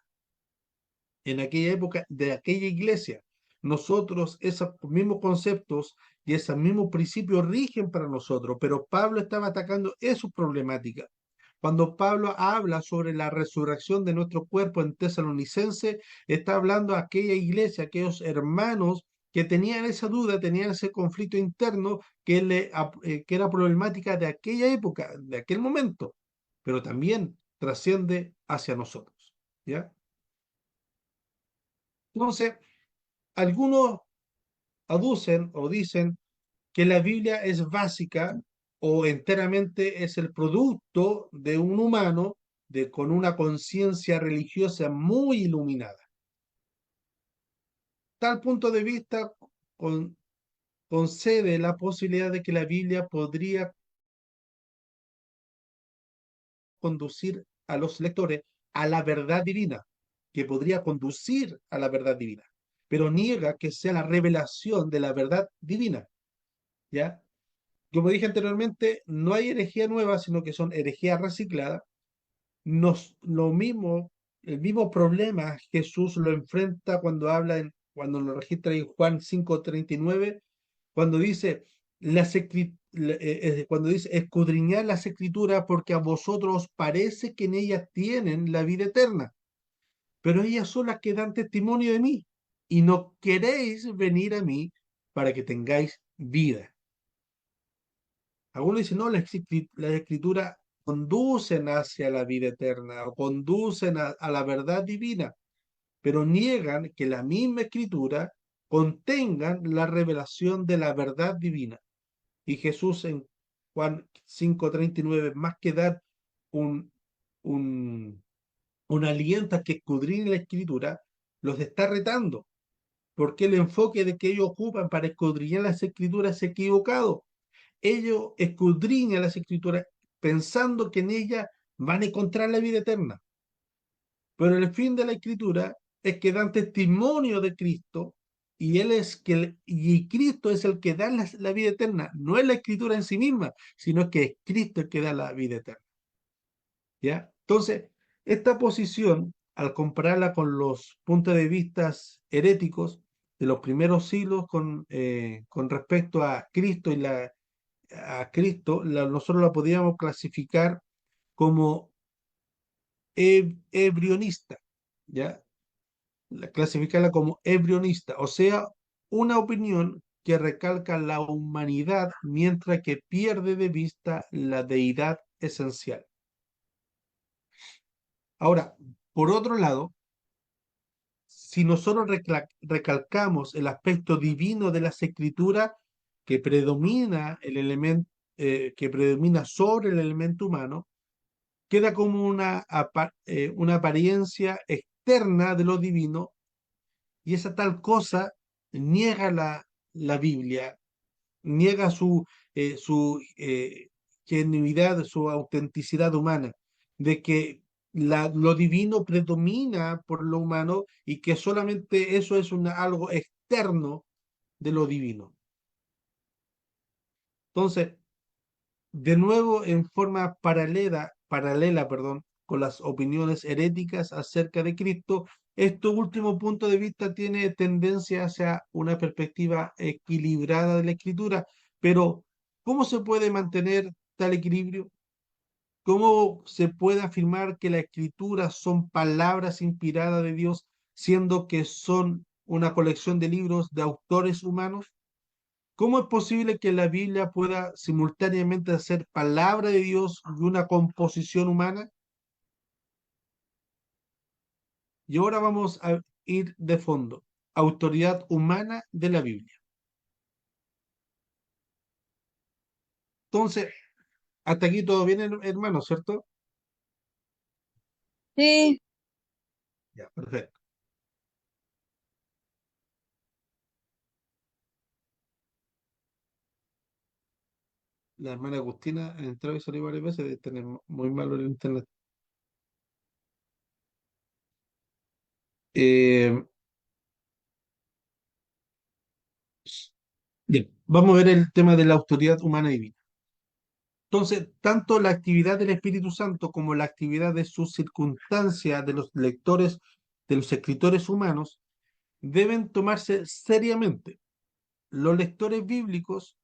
de aquella iglesia. Nosotros, esos mismos conceptos y esos mismos principios rigen para nosotros, pero Pablo estaba atacando esas problemáticas. Cuando Pablo habla sobre la resurrección de nuestro cuerpo en Tesalonicense, está hablando a aquella iglesia, aquellos hermanos que tenían esa duda, tenían ese conflicto interno que era problemática de aquella época, de aquel momento, pero también trasciende hacia nosotros. ¿Ya? Entonces, algunos aducen o dicen que la Biblia es básica o enteramente es el producto de un humano con una conciencia religiosa muy iluminada. Tal punto de vista con- concede la posibilidad de que la Biblia podría conducir a los lectores a la verdad divina, que podría conducir a la verdad divina, pero niega que sea la revelación de la verdad divina, ¿ya? Como dije anteriormente, no hay herejía nueva, sino que son herejías recicladas. Lo mismo, el mismo problema Jesús lo enfrenta cuando lo registra en Juan 5:39, cuando dice, cuando dice, escudriñad las escrituras porque a vosotros os parece que en ellas tienen la vida eterna, pero ellas son las que dan testimonio de mí y no queréis venir a mí para que tengáis vida. Algunos dicen, no, las escrituras conducen hacia la vida eterna o conducen a la verdad divina, pero niegan que la misma escritura contengan la revelación de la verdad divina. Y Jesús Juan 5:39, más que dar un, un, un aliento a que escudriñen la escritura, los está retando, porque el enfoque de que ellos ocupan para escudriñar las escrituras es equivocado. Ellos escudriñan las escrituras pensando que en ellas van a encontrar la vida eterna. Pero el fin de la escritura es que dan testimonio de Cristo y Cristo es el que da la vida eterna. No es la escritura en sí misma, sino que es Cristo el que da la vida eterna. ¿Ya? Entonces, esta posición, al compararla con los puntos de vista heréticos de los primeros siglos con respecto a Cristo nosotros la podríamos clasificar como ebrionista, ¿ya? Clasificarla como ebrionista, o sea, una opinión que recalca la humanidad mientras que pierde de vista la deidad esencial. Ahora, por otro lado, si nosotros recalcamos el aspecto divino de las escrituras que predomina el elemento, que predomina sobre el elemento humano, queda como una apariencia externa de lo divino, y esa tal cosa niega la Biblia, niega su genuidad, su autenticidad humana, de que lo divino predomina por lo humano y que solamente eso es algo externo de lo divino. Entonces, de nuevo, en forma paralela, perdón, con las opiniones heréticas acerca de Cristo, este último punto de vista tiene tendencia hacia una perspectiva equilibrada de la escritura, pero ¿cómo se puede mantener tal equilibrio? ¿Cómo se puede afirmar que las escrituras son palabras inspiradas de Dios, siendo que son una colección de libros de autores humanos? ¿Cómo es posible que la Biblia pueda simultáneamente ser palabra de Dios y una composición humana? Y ahora vamos a ir de fondo. Autoridad humana de la Biblia. Entonces, hasta aquí todo bien, hermano, ¿cierto? Sí, Ya, perfecto. La hermana Agustina entró y salió varias veces de tener muy malo el internet. Eh, Bien, vamos a ver el tema de la autoridad humana divina. Entonces, tanto la actividad del Espíritu Santo como la actividad de sus circunstancias de los lectores, de los escritores humanos, deben tomarse seriamente. Los lectores bíblicos,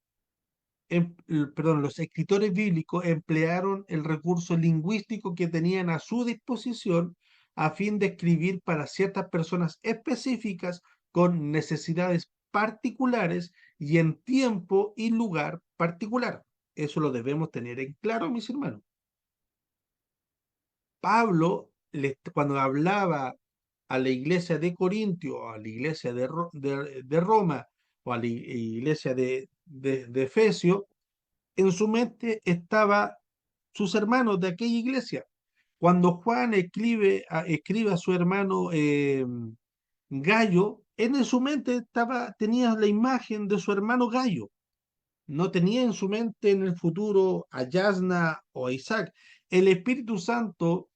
perdón, los escritores bíblicos emplearon el recurso lingüístico que tenían a su disposición a fin de escribir para ciertas personas específicas con necesidades particulares y en tiempo y lugar particular. Eso lo debemos tener en claro, mis hermanos. Pablo, cuando hablaba a la iglesia de Corintio, a la iglesia de Roma o a la iglesia de Efesio, en su mente estaba sus hermanos de aquella iglesia. Cuando Juan escribe a su hermano Gallo, él en su mente tenía la imagen de su hermano Gallo. No tenía en su mente en el futuro a Yasna o a Isaac. El Espíritu Santo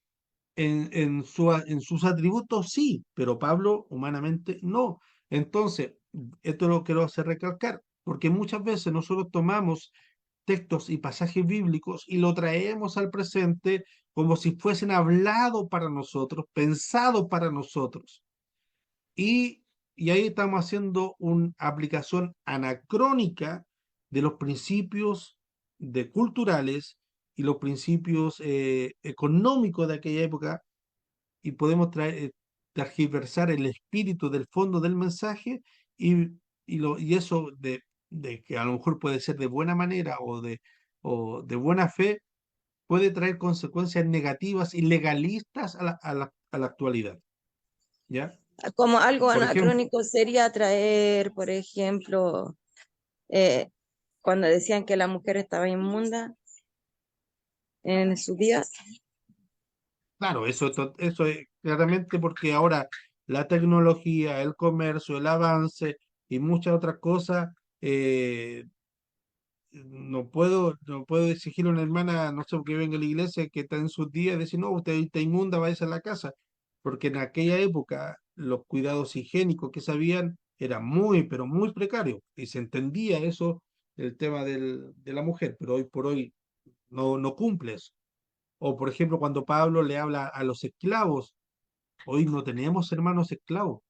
en sus atributos sí, pero Pablo humanamente no. Entonces, esto lo quiero hacer recalcar, porque muchas veces nosotros tomamos textos y pasajes bíblicos y lo traemos al presente como si fuesen hablados para nosotros, pensados para nosotros. Y, y ahí estamos haciendo una aplicación anacrónica de los principios culturales y los principios económicos de aquella época y podemos tergiversar el espíritu del fondo del mensaje y, y eso de que a lo mejor puede ser de buena manera o de buena fe, puede traer consecuencias negativas y legalistas a la actualidad, ¿ya? como algo Por ejemplo, anacrónico sería traer, por ejemplo, eh, cuando decían que la mujer estaba inmunda en sus días. Claro, eso es claramente porque ahora la tecnología, el comercio, el avance y muchas otras cosas, eh, no puedo exigir a una hermana, no sé, que venga a la iglesia, que está en sus días, decir, no, usted está inmunda, váyase a la casa. Porque en aquella época los cuidados higiénicos que se habían eran muy, pero muy precarios. Y se entendía eso, el tema de la mujer, pero hoy por hoy no cumple eso. O por ejemplo, cuando Pablo le habla a los esclavos, hoy no tenemos hermanos esclavos,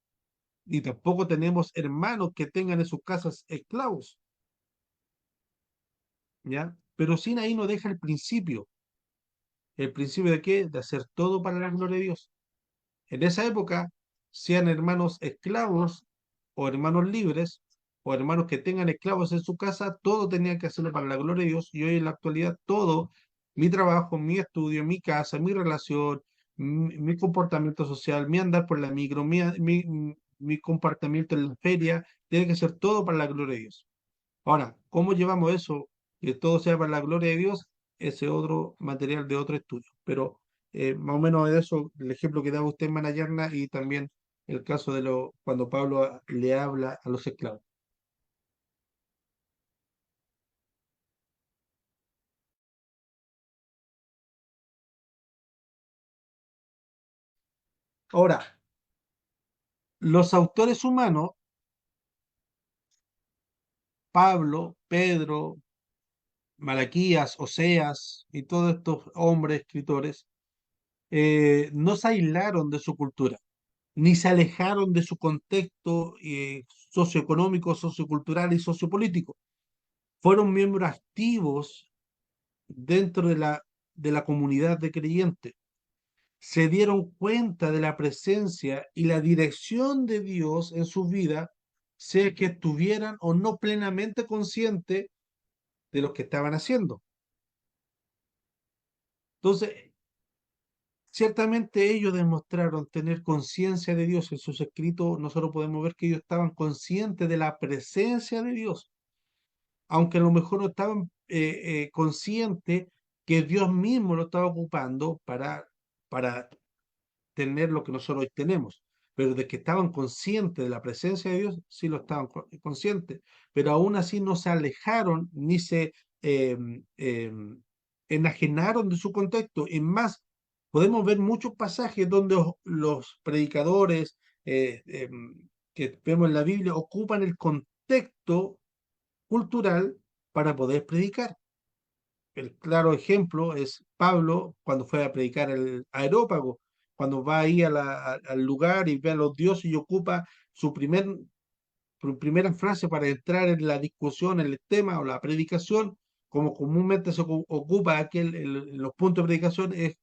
y tampoco tenemos hermanos que tengan en sus casas esclavos, ¿ya? Pero sin ahí no deja el principio. ¿El principio de qué? De hacer todo para la gloria de Dios. En esa época, sean hermanos esclavos o hermanos libres o hermanos que tengan esclavos en su casa, todo tenían que hacerlo para la gloria de Dios. Y hoy en la actualidad, todo, mi trabajo, mi estudio, mi casa, mi relación, mi comportamiento social, mi andar por la micro, mi comportamiento en la feria, tiene que ser todo para la gloria de Dios. Ahora, ¿cómo llevamos eso? Que todo sea para la gloria de Dios, ese otro material de otro estudio. Pero más o menos de eso, el ejemplo que daba usted, Manayarna, y también el caso de cuando Pablo le habla a los esclavos. Ahora, los autores humanos, Pablo, Pedro, Malaquías, Oseas y todos estos hombres escritores, no se aislaron de su cultura, ni se alejaron de su contexto socioeconómico, sociocultural y sociopolítico. Fueron miembros activos dentro de la comunidad de creyentes. Se dieron cuenta de la presencia y la dirección de Dios en su vida, sea que estuvieran o no plenamente conscientes de lo que estaban haciendo. Entonces, ciertamente ellos demostraron tener conciencia de Dios en sus escritos. Nosotros podemos ver que ellos estaban conscientes de la presencia de Dios, aunque a lo mejor no estaban conscientes que Dios mismo lo estaba ocupando para tener lo que nosotros hoy tenemos. Pero de que estaban conscientes de la presencia de Dios, sí lo estaban conscientes. Pero aún así no se alejaron ni se eh, eh, enajenaron de su contexto. Es más, podemos ver muchos pasajes donde los predicadores que vemos en la Biblia ocupan el contexto cultural para poder predicar. El claro ejemplo es Pablo cuando fue a predicar el Areópago, cuando va ahí al lugar y ve a los dioses y ocupa su primera frase para entrar en la discusión, en el tema o la predicación, como comúnmente se ocupa los puntos de predicación, es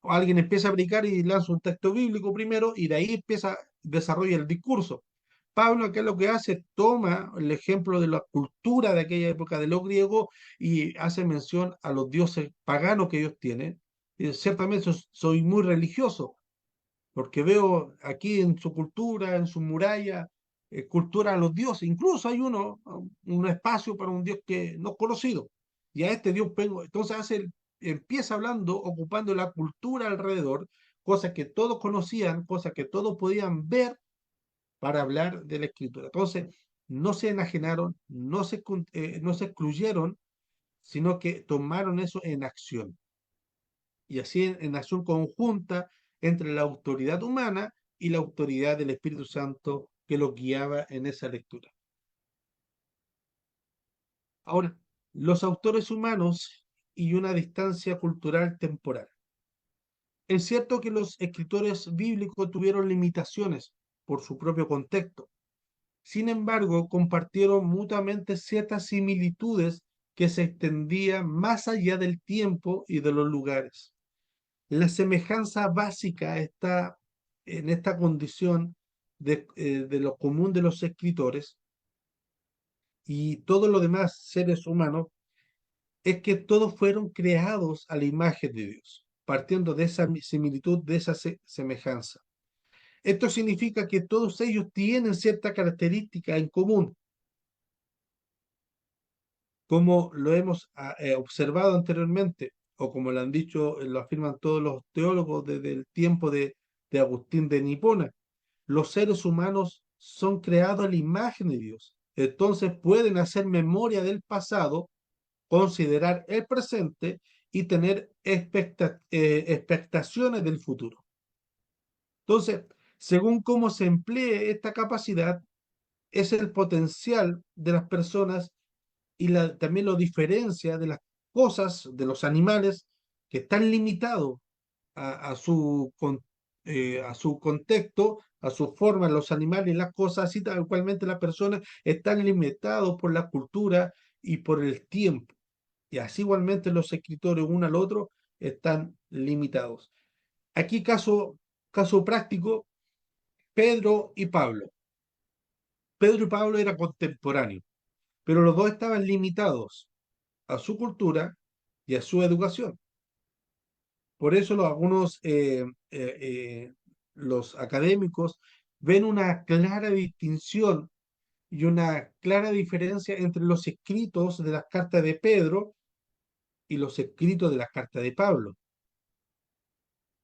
alguien empieza a predicar y lanza un texto bíblico primero y de ahí desarrolla el discurso. Pablo acá lo que hace, toma el ejemplo de la cultura de aquella época de los griegos y hace mención a los dioses paganos que ellos tienen. Y ciertamente soy muy religioso, porque veo aquí en su cultura, en su muralla, cultura a los dioses. Incluso hay un espacio para un dios que no es conocido. Y a este dios, entonces empieza hablando, ocupando la cultura alrededor, cosas que todos conocían, cosas que todos podían ver para hablar de la escritura. Entonces, no se enajenaron, no se excluyeron, sino que tomaron eso en acción. Y así en acción conjunta entre la autoridad humana y la autoridad del Espíritu Santo que los guiaba en esa lectura. Ahora, los autores humanos y una distancia cultural temporal. Es cierto que los escritores bíblicos tuvieron limitaciones por su propio contexto. Sin embargo, compartieron mutuamente ciertas similitudes que se extendían más allá del tiempo y de los lugares. La semejanza básica está en esta condición de lo común de los escritores y todos los demás seres humanos, es que todos fueron creados a la imagen de Dios, partiendo de esa similitud, de esa semejanza. Esto significa que todos ellos tienen cierta característica en común. como lo hemos observado anteriormente, o como lo han dicho, lo afirman todos los teólogos desde el tiempo de Agustín de Nipona, los seres humanos son creados a la imagen de Dios. Entonces pueden hacer memoria del pasado, considerar el presente y tener expectaciones del futuro. Entonces, según cómo se emplee esta capacidad, es el potencial de las personas y también lo diferencia de las cosas, de los animales, que están limitados a su contexto, a su forma, los animales y las cosas, así tal cualmente las personas están limitados por la cultura y por el tiempo. Y así igualmente los escritores uno al otro están limitados. Aquí caso práctico, Pedro y Pablo. Pedro y Pablo eran contemporáneos, pero los dos estaban limitados a su cultura y a su educación. Por eso algunos los académicos ven una clara distinción y una clara diferencia entre los escritos de las cartas de Pedro y los escritos de las cartas de Pablo.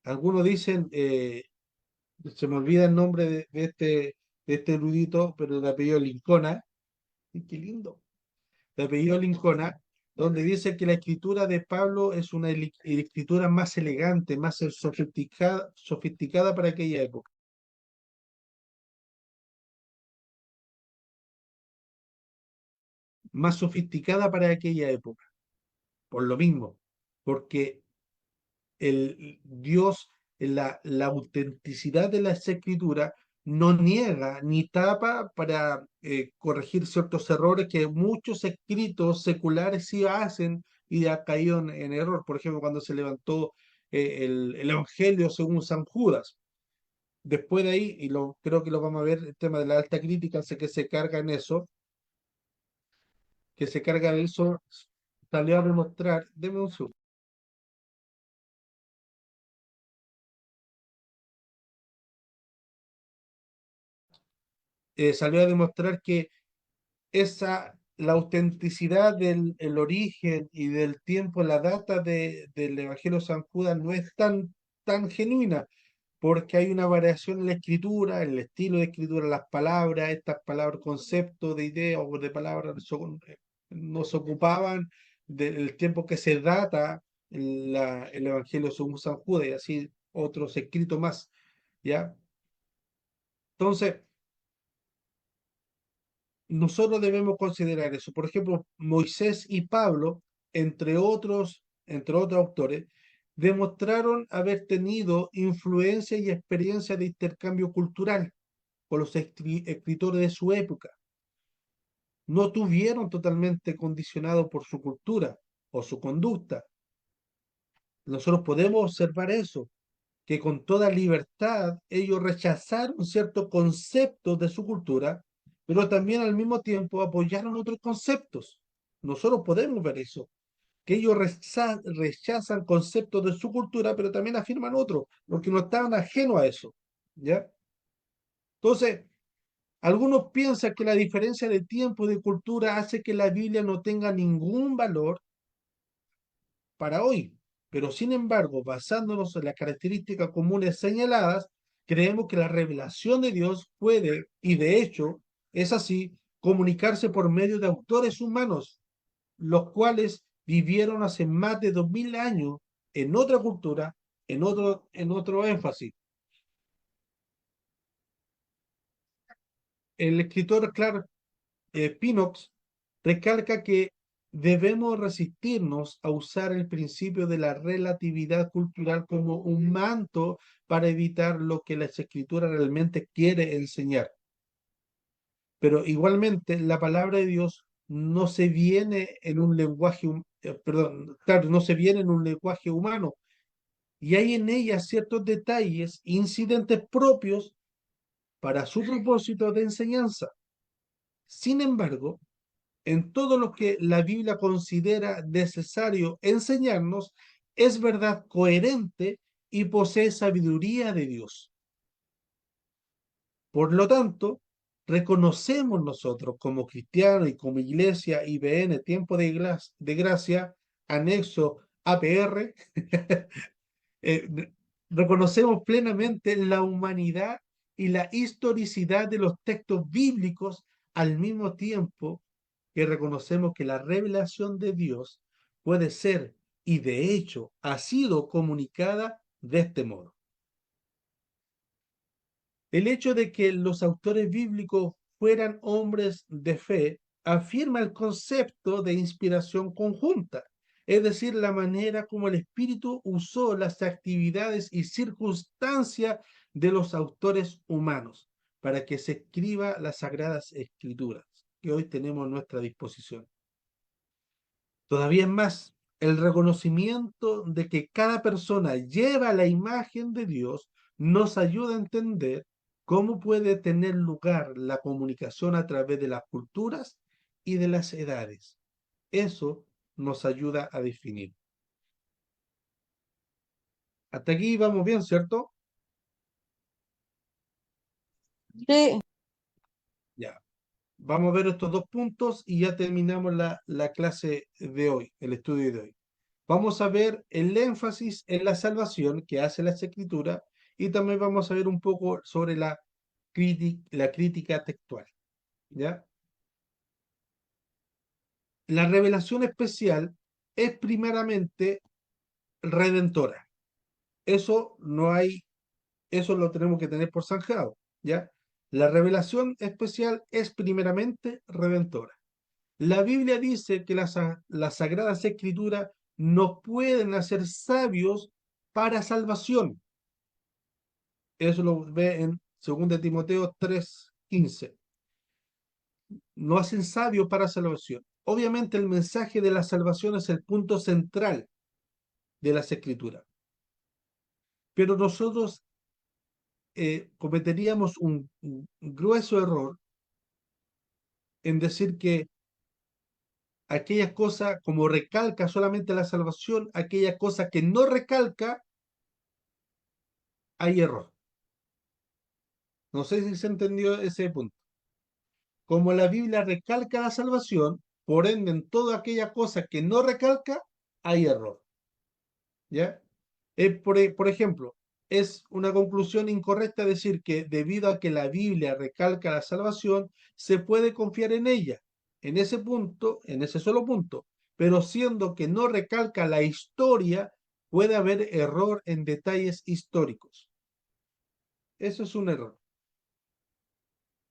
Algunos dicen, se me olvida el nombre de este erudito, pero de apellido Lincona, y qué lindo, de apellido Lincona, donde dice que la escritura de Pablo es una escritura más elegante, más sofisticada para aquella época. Más sofisticada para aquella época, por lo mismo, porque el Dios, la autenticidad de las escrituras no niega ni tapa para corregir ciertos errores que muchos escritos seculares sí hacen y ha caído en error. Por ejemplo, cuando se levantó el Evangelio según San Judas. Después de ahí, creo que lo vamos a ver, el tema de la alta crítica, sé que se carga en eso, que se carga en eso, salió a demostrar, deme un segundo. Salió a demostrar que la autenticidad del el origen y del tiempo, la data del Evangelio de San Judas no es tan genuina, porque hay una variación en la escritura, en el estilo de escritura, las palabras, estas palabras, conceptos de ideas o de palabras no se ocupaban del tiempo que se data el Evangelio según San Judas y así otros escritos más, ¿ya? Entonces, nosotros debemos considerar eso. Por ejemplo, Moisés y Pablo, entre otros autores, demostraron haber tenido influencia y experiencia de intercambio cultural con los escritores de su época. No tuvieron totalmente condicionado por su cultura o su conducta. Nosotros podemos observar eso, que con toda libertad ellos rechazaron ciertos conceptos de su cultura, pero también al mismo tiempo apoyaron otros conceptos. Nosotros podemos ver eso, que ellos rechazan conceptos de su cultura, pero también afirman otros, porque no estaban ajenos a eso. ¿Ya? Entonces, algunos piensan que la diferencia de tiempo y de cultura hace que la Biblia no tenga ningún valor para hoy. Pero sin embargo, basándonos en las características comunes señaladas, creemos que la revelación de Dios puede, y de hecho es así, comunicarse por medio de autores humanos, los cuales vivieron hace más de 2000 años en otra cultura, en otro énfasis. El escritor Clark Pinox recalca que debemos resistirnos a usar el principio de la relatividad cultural como un manto para evitar lo que las escrituras realmente quiere enseñar. Pero igualmente la palabra de Dios no se viene en un lenguaje, perdón, claro, no se viene en un lenguaje humano y hay en ella ciertos detalles, incidentes propios para su propósito de enseñanza. Sin embargo, en todo lo que la Biblia considera necesario enseñarnos, es verdad coherente y posee sabiduría de Dios. Por lo tanto, reconocemos nosotros como cristianos y como iglesia IBN, Tiempo de Gracia, anexo APR, eh, re- reconocemos plenamente la humanidad y la historicidad de los textos bíblicos al mismo tiempo que reconocemos que la revelación de Dios puede ser y de hecho ha sido comunicada de este modo. El hecho de que los autores bíblicos fueran hombres de fe afirma el concepto de inspiración conjunta, es decir, la manera como el Espíritu usó las actividades y circunstancias de los autores humanos para que se escriba las sagradas escrituras que hoy tenemos a nuestra disposición. Todavía es más, el reconocimiento de que cada persona lleva la imagen de Dios nos ayuda a entender cómo puede tener lugar la comunicación a través de las culturas y de las edades. Eso nos ayuda a definir. Hasta aquí vamos bien, ¿cierto? Sí. Ya. Vamos a ver estos dos puntos y ya terminamos la clase de hoy, el estudio de hoy. Vamos a ver el énfasis en la salvación que hace la Escritura y también vamos a ver un poco sobre la crítica textual, ¿ya? La revelación especial es primeramente redentora. Eso no hay, eso lo tenemos que tener por zanjado, ¿ya? La revelación especial es primeramente redentora. La Biblia dice que las sagradas escrituras nos pueden hacer sabios para salvación. Eso lo ve en 2 Timoteo 3:15. No hacen sabios para salvación. Obviamente el mensaje de la salvación es el punto central de las escrituras. Pero nosotros cometeríamos un grueso error en decir que aquella cosa, como recalca solamente la salvación, aquella cosa que no recalca, hay error. No sé si se entendió ese punto. Como la Biblia recalca la salvación, por ende en toda aquella cosa que no recalca, hay error. ¿Ya? Por ejemplo, es una conclusión incorrecta decir que debido a que la Biblia recalca la salvación, se puede confiar en ella, en ese punto, en ese solo punto, pero siendo que no recalca la historia, puede haber error en detalles históricos. Eso es un error.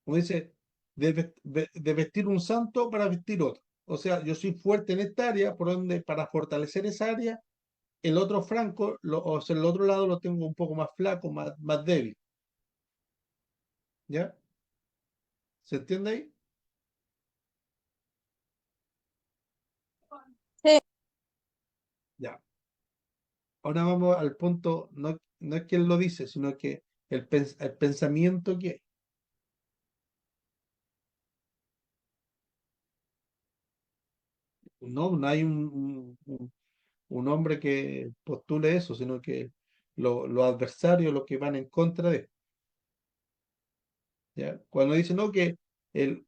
Como dice, de vestir un santo para vestir otro. O sea, yo soy fuerte en esta área, por donde para fortalecer esa área, el otro franco, o sea, el otro lado lo tengo un poco más flaco, más débil. ¿Ya? ¿Se entiende ahí? Sí. Ya. Ahora vamos al punto, no es que él lo dice, sino que el pensamiento que hay. No hay un hombre que postule eso, sino que los adversarios, los que van en contra de. ¿Ya? Cuando dice, no, que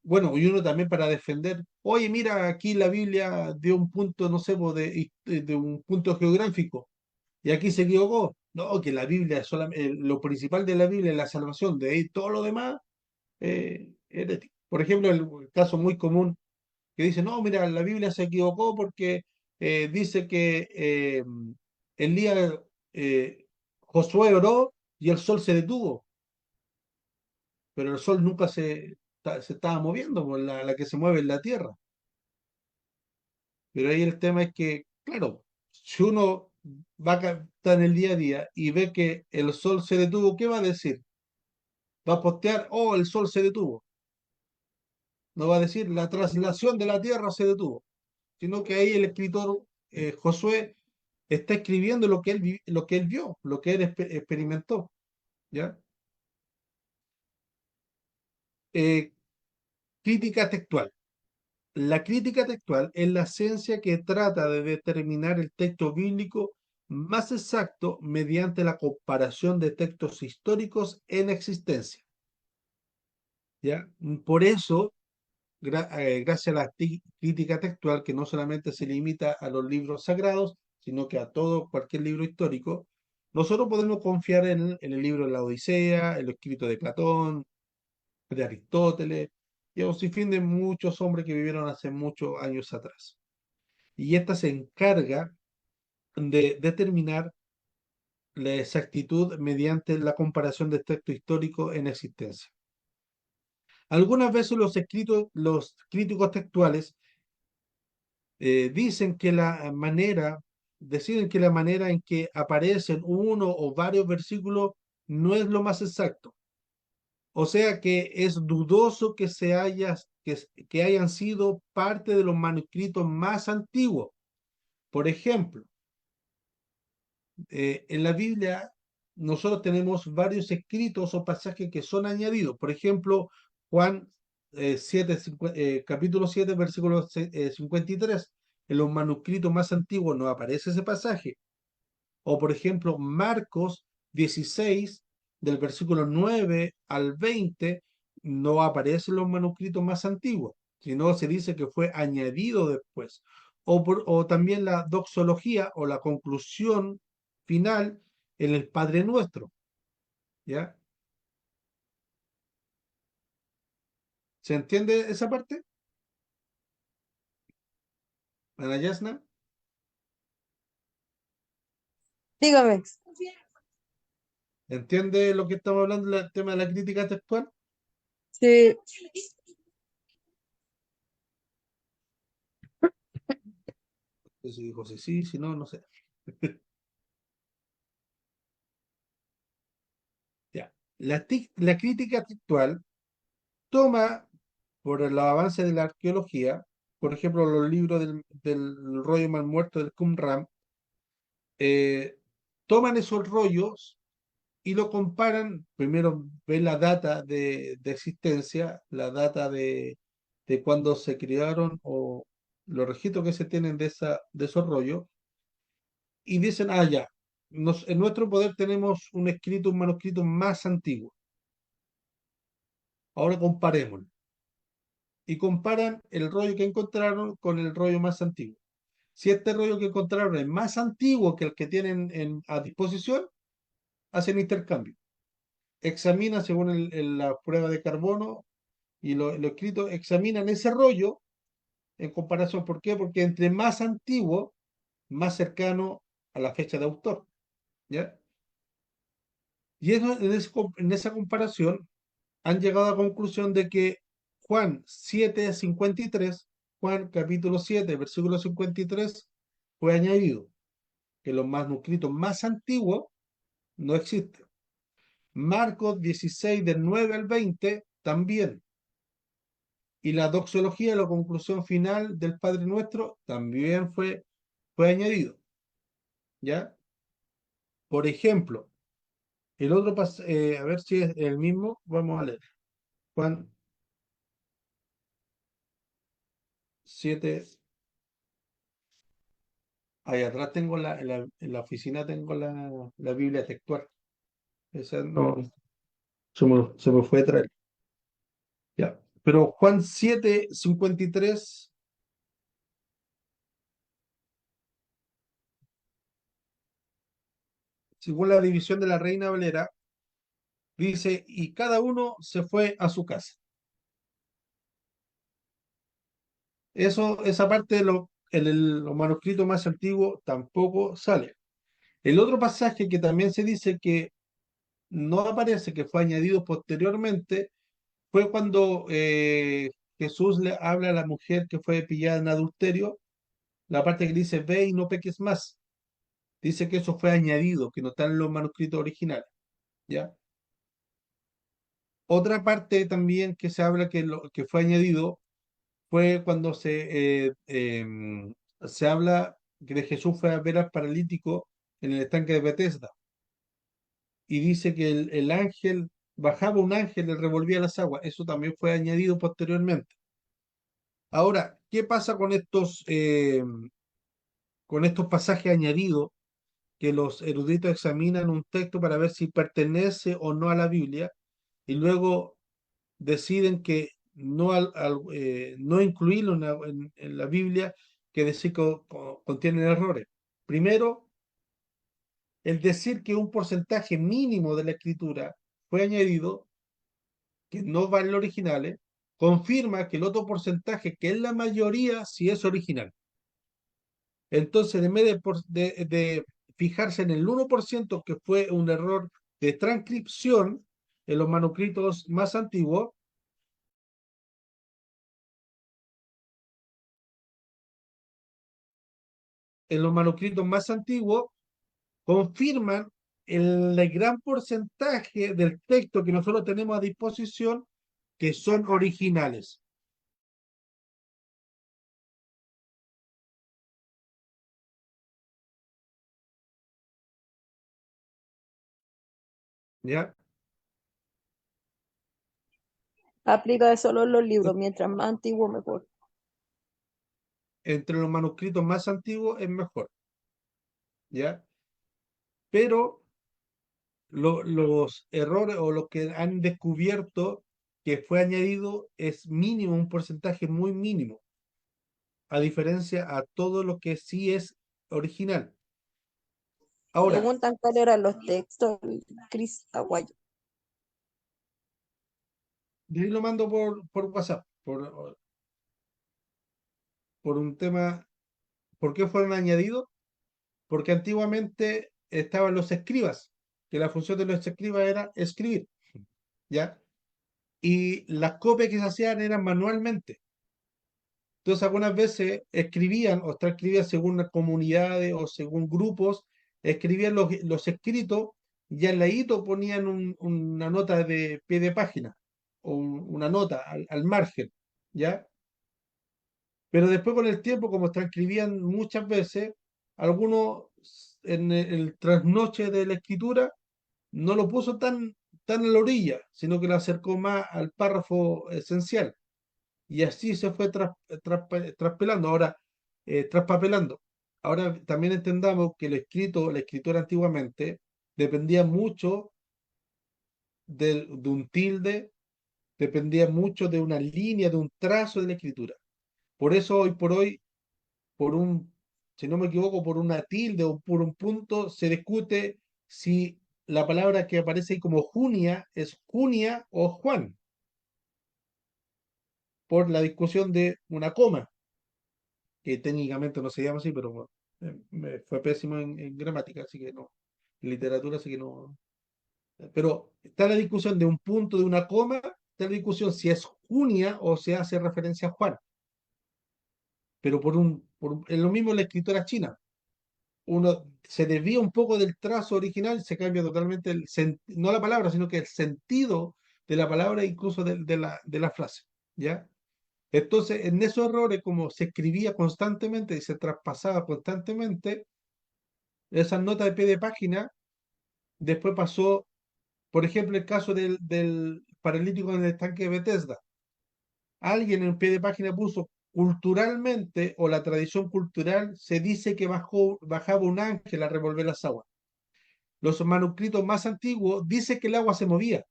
bueno, y uno también para defender, oye, mira, aquí la Biblia dio un punto, no sé, po, de un punto geográfico, y aquí se equivocó. No, que la Biblia, lo principal de la Biblia es la salvación, de ahí todo lo demás, herético. Por ejemplo, el caso muy común que dice, no, mira, la Biblia se equivocó porque dice que el día Josué oró y el sol se detuvo, pero el sol nunca se estaba moviendo, por la que se mueve en la Tierra. Pero ahí el tema es que, claro, si uno está en el día a día y ve que el sol se detuvo, ¿qué va a decir? Va a postear, oh, el sol se detuvo. No va a decir, la traslación de la Tierra se detuvo, sino que ahí el escritor Josué está escribiendo lo que lo que él vio, lo que él experimentó, ¿ya? Eh, crítica textual. La crítica textual es la ciencia que trata de determinar el texto bíblico más exacto mediante la comparación de textos históricos en existencia. ¿ya? Por eso, gracias a la crítica textual, que no solamente se limita a los libros sagrados, sino que a todo, cualquier libro histórico, nosotros podemos confiar en el libro de la Odisea, en los escritos de Platón, de Aristóteles, y a un sinfín de muchos hombres que vivieron hace muchos años atrás. Y esta se encarga de determinar la exactitud mediante la comparación de textos históricos en existencia. Algunas veces los críticos textuales dicen que deciden que la manera en que aparecen uno o varios versículos no es lo más exacto. O sea que es dudoso que hayan sido parte de los manuscritos más antiguos. Por ejemplo, en la Biblia nosotros tenemos varios escritos o pasajes que son añadidos. Por ejemplo, Juan capítulo 7, versículo 53. En los manuscritos más antiguos no aparece ese pasaje. O por ejemplo, Marcos 16, del versículo 9 al 20, no aparece en los manuscritos más antiguos, sino se dice que fue añadido después. O también la doxología o la conclusión final en el Padre Nuestro, ¿ya? ¿Se entiende esa parte, Ana Yasna? Dígame. ¿Entiende lo que estamos hablando del tema de la crítica textual? Sí, Eso dijo sí, sí, si no, no sé. Ya. La crítica textual toma por el avance de la arqueología, por ejemplo, los libros del rollo mal muerto del Qumran, eh, toman esos rollos y lo comparan, primero ven la data de existencia, la data de cuando se crearon o los registros que se tienen de esos rollos, y dicen, ah, ya, en nuestro poder tenemos un manuscrito más antiguo, ahora comparémoslo. Y comparan el rollo que encontraron con el rollo más antiguo. Si este rollo que encontraron es más antiguo que el que tienen a disposición, hacen intercambio. Examinan según la prueba de carbono y lo escrito, examinan ese rollo en comparación. ¿Por qué? Porque entre más antiguo, más cercano a la fecha de autor. ¿Ya? Y en esa comparación han llegado a la conclusión de que Juan 7:53, Juan capítulo 7, versículo 53, fue añadido, que los manuscritos más antiguos no existen. Marcos 16, del 9 al 20, también. Y la doxología, la conclusión final del Padre Nuestro, también fue añadido. ¿Ya? Por ejemplo, a ver si es el mismo, vamos a leer. Juan 7, ahí atrás tengo en la oficina tengo la Biblia textual. Esa no, se me fue a traer. Ya. Pero Juan 7:53, según la división de la Reina Valera, dice, y cada uno se fue a su casa. Esa parte los manuscritos más antiguos tampoco sale. El otro pasaje que también se dice que no aparece, que fue añadido posteriormente, fue cuando Jesús le habla a la mujer que fue pillada en adulterio, la parte que dice, ve y no peques más. Dice que eso fue añadido, que no está en los manuscritos originales, ¿ya? Otra parte también que se habla que fue añadido fue cuando se habla que de Jesús fue a ver al paralítico en el estanque de Bethesda y dice que el ángel, bajaba un ángel y revolvía las aguas. Eso también fue añadido posteriormente. Ahora, ¿qué pasa con estos pasajes añadidos que los eruditos examinan un texto para ver si pertenece o no a la Biblia y luego deciden que no, no incluirlo en la Biblia, que decir que contienen errores. Primero, el decir que un porcentaje mínimo de la escritura fue añadido, que no va en los originales, confirma que el otro porcentaje, que es la mayoría, sí es original. Entonces, en vez de fijarse en el 1% que fue un error de transcripción en los manuscritos más antiguos, en los manuscritos más antiguos confirman el gran porcentaje del texto que nosotros tenemos a disposición que son originales. ¿Ya? Aplica solo en los libros, mientras más antiguo mejor. Entre los manuscritos más antiguos es mejor, ¿ya? Pero los errores o lo que han descubierto que fue añadido es mínimo, un porcentaje muy mínimo, a diferencia a todo lo que sí es original. Ahora, Preguntan cuáles eran los textos, Cris Aguayo. yo lo mando por WhatsApp, por un tema, ¿por qué fueron añadidos? Porque antiguamente estaban los escribas, que la función de los escribas era escribir, ¿ya? Y las copias que se hacían eran manualmente. Entonces, algunas veces escribían o transcribían según comunidades o según grupos, escribían los escritos y al ladito ponían una nota de pie de página o una nota al margen, ¿ya? Pero después con el tiempo, como transcribían muchas veces, algunos en el trasnoche de la escritura no lo puso tan a la orilla, sino que lo acercó más al párrafo esencial. Y así se fue traspelando, ahora, traspapelando. Ahora también entendamos que la escritura antiguamente, dependía mucho de un tilde, dependía mucho de una línea, de un trazo de la escritura. Por eso hoy por hoy, por un, si no me equivoco, por una tilde o por un punto, se discute si la palabra que aparece ahí como Junia es Junia o Juan, por la discusión de una coma, que técnicamente no se llama así, pero bueno, me fue pésimo en gramática, así que no, en literatura, así que no. Pero está la discusión de un punto, de una coma, está la discusión si es Junia o se hace referencia a Juan, pero es lo mismo en la escritora china. Uno se desvía un poco del trazo original y se cambia totalmente no la palabra, sino que el sentido de la palabra, incluso de la frase, ¿ya? Entonces, en esos errores, como se escribía constantemente y se traspasaba constantemente, esas notas de pie de página, después pasó, por ejemplo, el caso del paralítico en el estanque de Bethesda. Alguien en pie de página puso culturalmente, o la tradición cultural, se dice que bajaba un ángel a revolver las aguas. Los manuscritos más antiguos dice que el agua se movía,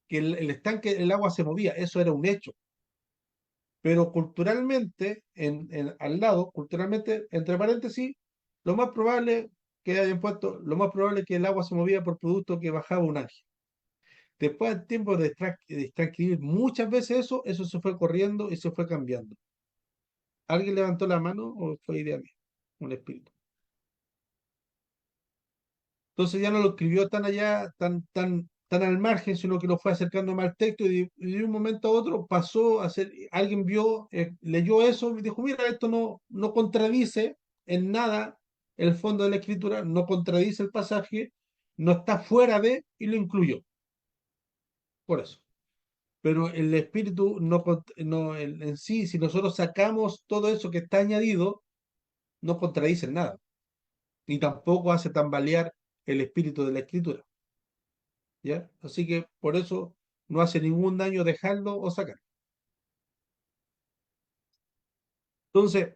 que el estanque, el agua se movía, eso era un hecho. Pero culturalmente, al lado, culturalmente, entre paréntesis, lo más probable que hayan puesto, lo más probable es que el agua se movía por producto que bajaba un ángel. Después del tiempo de transcribir muchas veces eso se fue corriendo y se fue cambiando. ¿Alguien levantó la mano o fue idea mía? Un espíritu. Entonces ya no lo escribió tan allá, tan al margen, sino que lo fue acercando más al texto y de un momento a otro pasó a ser, alguien vio, leyó eso y dijo, mira, esto no contradice en nada el fondo de la escritura, no contradice el pasaje, no está fuera de, y lo incluyó. Por eso. Pero el espíritu no en sí, si nosotros sacamos todo eso que está añadido, no contradice en nada, ni tampoco hace tambalear el espíritu de la escritura. ¿Ya? Así que por eso no hace ningún daño dejarlo o sacar. Entonces,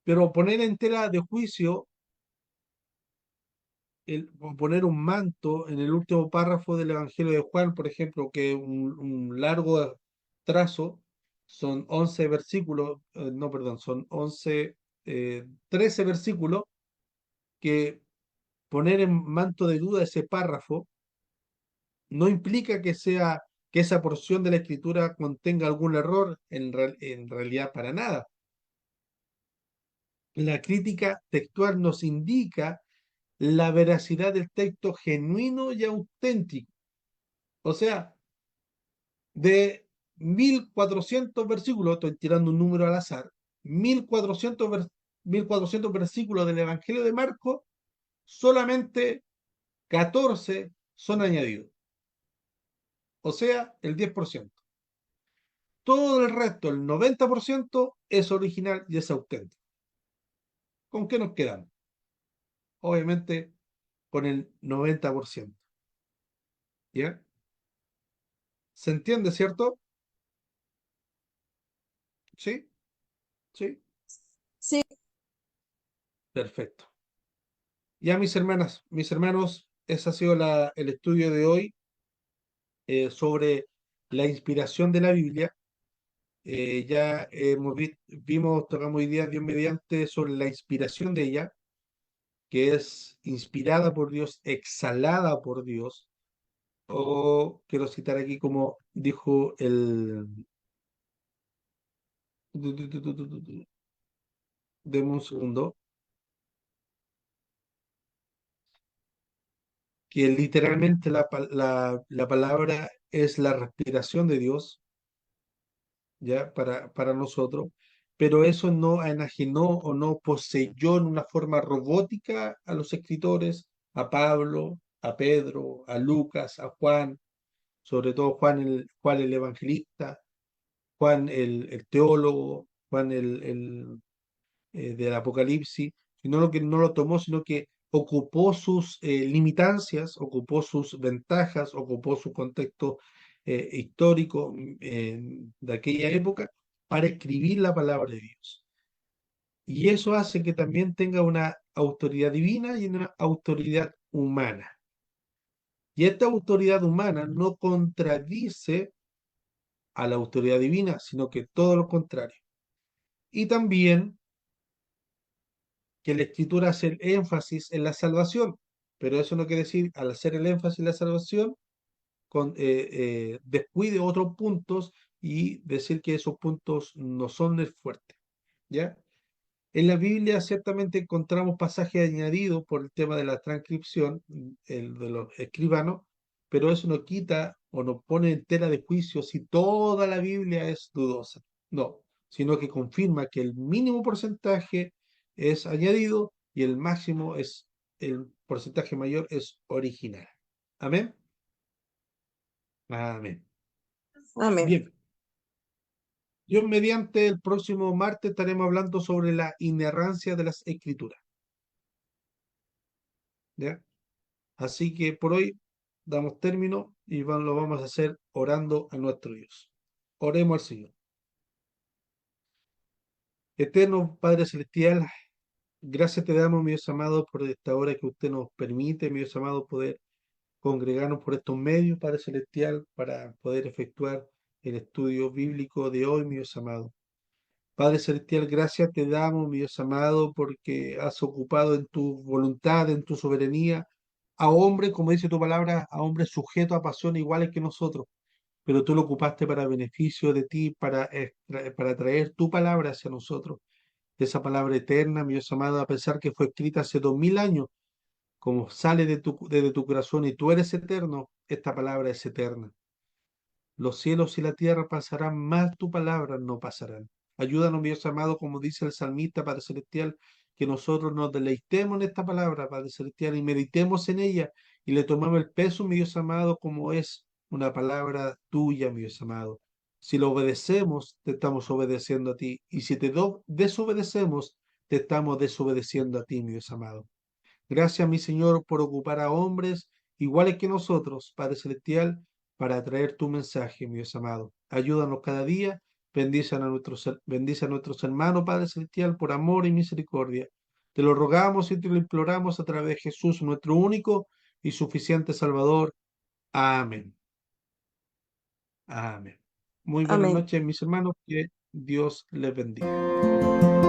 pero poner en tela de juicio o poner un manto en el último párrafo del Evangelio de Juan, por ejemplo, que un largo trazo, son 11 versículos, no, perdón, son 13 versículos, que poner en manto de duda ese párrafo no implica que esa porción de la escritura contenga algún error, en realidad para nada. La crítica textual nos indica la veracidad del texto genuino y auténtico. O sea, de 1400 versículos, estoy tirando un número al azar, 1400 versículos del Evangelio de Marcos, solamente 14 son añadidos. O sea, el 10%. Todo el resto, el 90%, es original y es auténtico. ¿Con qué nos quedamos? Obviamente con el 90%. ¿Ya? ¿Se entiende, cierto? ¿Sí? ¿Sí? Sí, Perfecto. Ya, mis hermanas, mis hermanos, ese ha sido el estudio de hoy, sobre la inspiración de la Biblia. Ya vimos, tocamos hoy día, Dios mediante, sobre la inspiración de ella, que es inspirada por Dios, exhalada por Dios. O quiero citar aquí como dijo Deme un segundo, que literalmente la palabra es la respiración de Dios, ya, para nosotros, pero eso no enajenó o no poseyó en una forma robótica a los escritores, a Pablo, a Pedro, a Lucas, a Juan, sobre todo Juan el evangelista, Juan el teólogo, Juan del Apocalipsis, sino lo que no lo tomó, sino que ocupó sus limitancias, ocupó sus ventajas, ocupó su contexto histórico, de aquella época, para escribir la palabra de Dios. Y eso hace que también tenga una autoridad divina y una autoridad humana. Y esta autoridad humana no contradice a la autoridad divina, sino que todo lo contrario. Y también que la escritura hace el énfasis en la salvación, pero eso no quiere decir, al hacer el énfasis en la salvación, descuide otros puntos y decir que esos puntos no son el fuerte, ¿ya? En la Biblia ciertamente encontramos pasajes añadidos por el tema de la transcripción, el de los escribanos, pero eso no quita o no pone en tela de juicio si toda la Biblia es dudosa. No, sino que confirma que el mínimo porcentaje es añadido y el porcentaje mayor es original. Amén. Amén. amén. Bien, Dios mediante el próximo martes estaremos hablando sobre la inerrancia de las escrituras. ¿Ya? Así que por hoy damos término y lo vamos a hacer orando a nuestro Dios. Oremos al Señor. Eterno Padre Celestial, gracias te damos, mi Dios amado, por esta hora que usted nos permite, mi Dios amado, poder congregarnos por estos medios, Padre Celestial, para poder efectuar el estudio bíblico de hoy, mi Dios amado. Padre Celestial, gracias te damos, mi Dios amado, porque has ocupado en tu voluntad, en tu soberanía, a hombres, como dice tu palabra, a hombres sujetos a pasiones iguales que nosotros, pero tú lo ocupaste para beneficio de ti, para traer tu palabra hacia nosotros, esa palabra eterna, mi Dios amado, a pesar que fue escrita hace 2000 años, como sale desde tu corazón y tú eres eterno, esta palabra es eterna. Los cielos y la tierra pasarán, mas tu palabra no pasarán. Ayúdanos, mi Dios amado, como dice el salmista, Padre Celestial, que nosotros nos deleitemos en esta palabra, Padre Celestial, y meditemos en ella, y le tomamos el peso, mi Dios amado, como es una palabra tuya, mi Dios amado. Si lo obedecemos, te estamos obedeciendo a ti, y si desobedecemos, te estamos desobedeciendo a ti, mi Dios amado. Gracias, mi Señor, por ocupar a hombres iguales que nosotros, Padre Celestial, para traer tu mensaje, mi Dios amado. Ayúdanos cada día, bendice a nuestros hermanos, Padre Celestial, por amor y misericordia. Te lo rogamos y te lo imploramos a través de Jesús, nuestro único y suficiente Salvador. Amén. Amén. Muy buenas Amén. noches, mis hermanos. Que Dios les bendiga.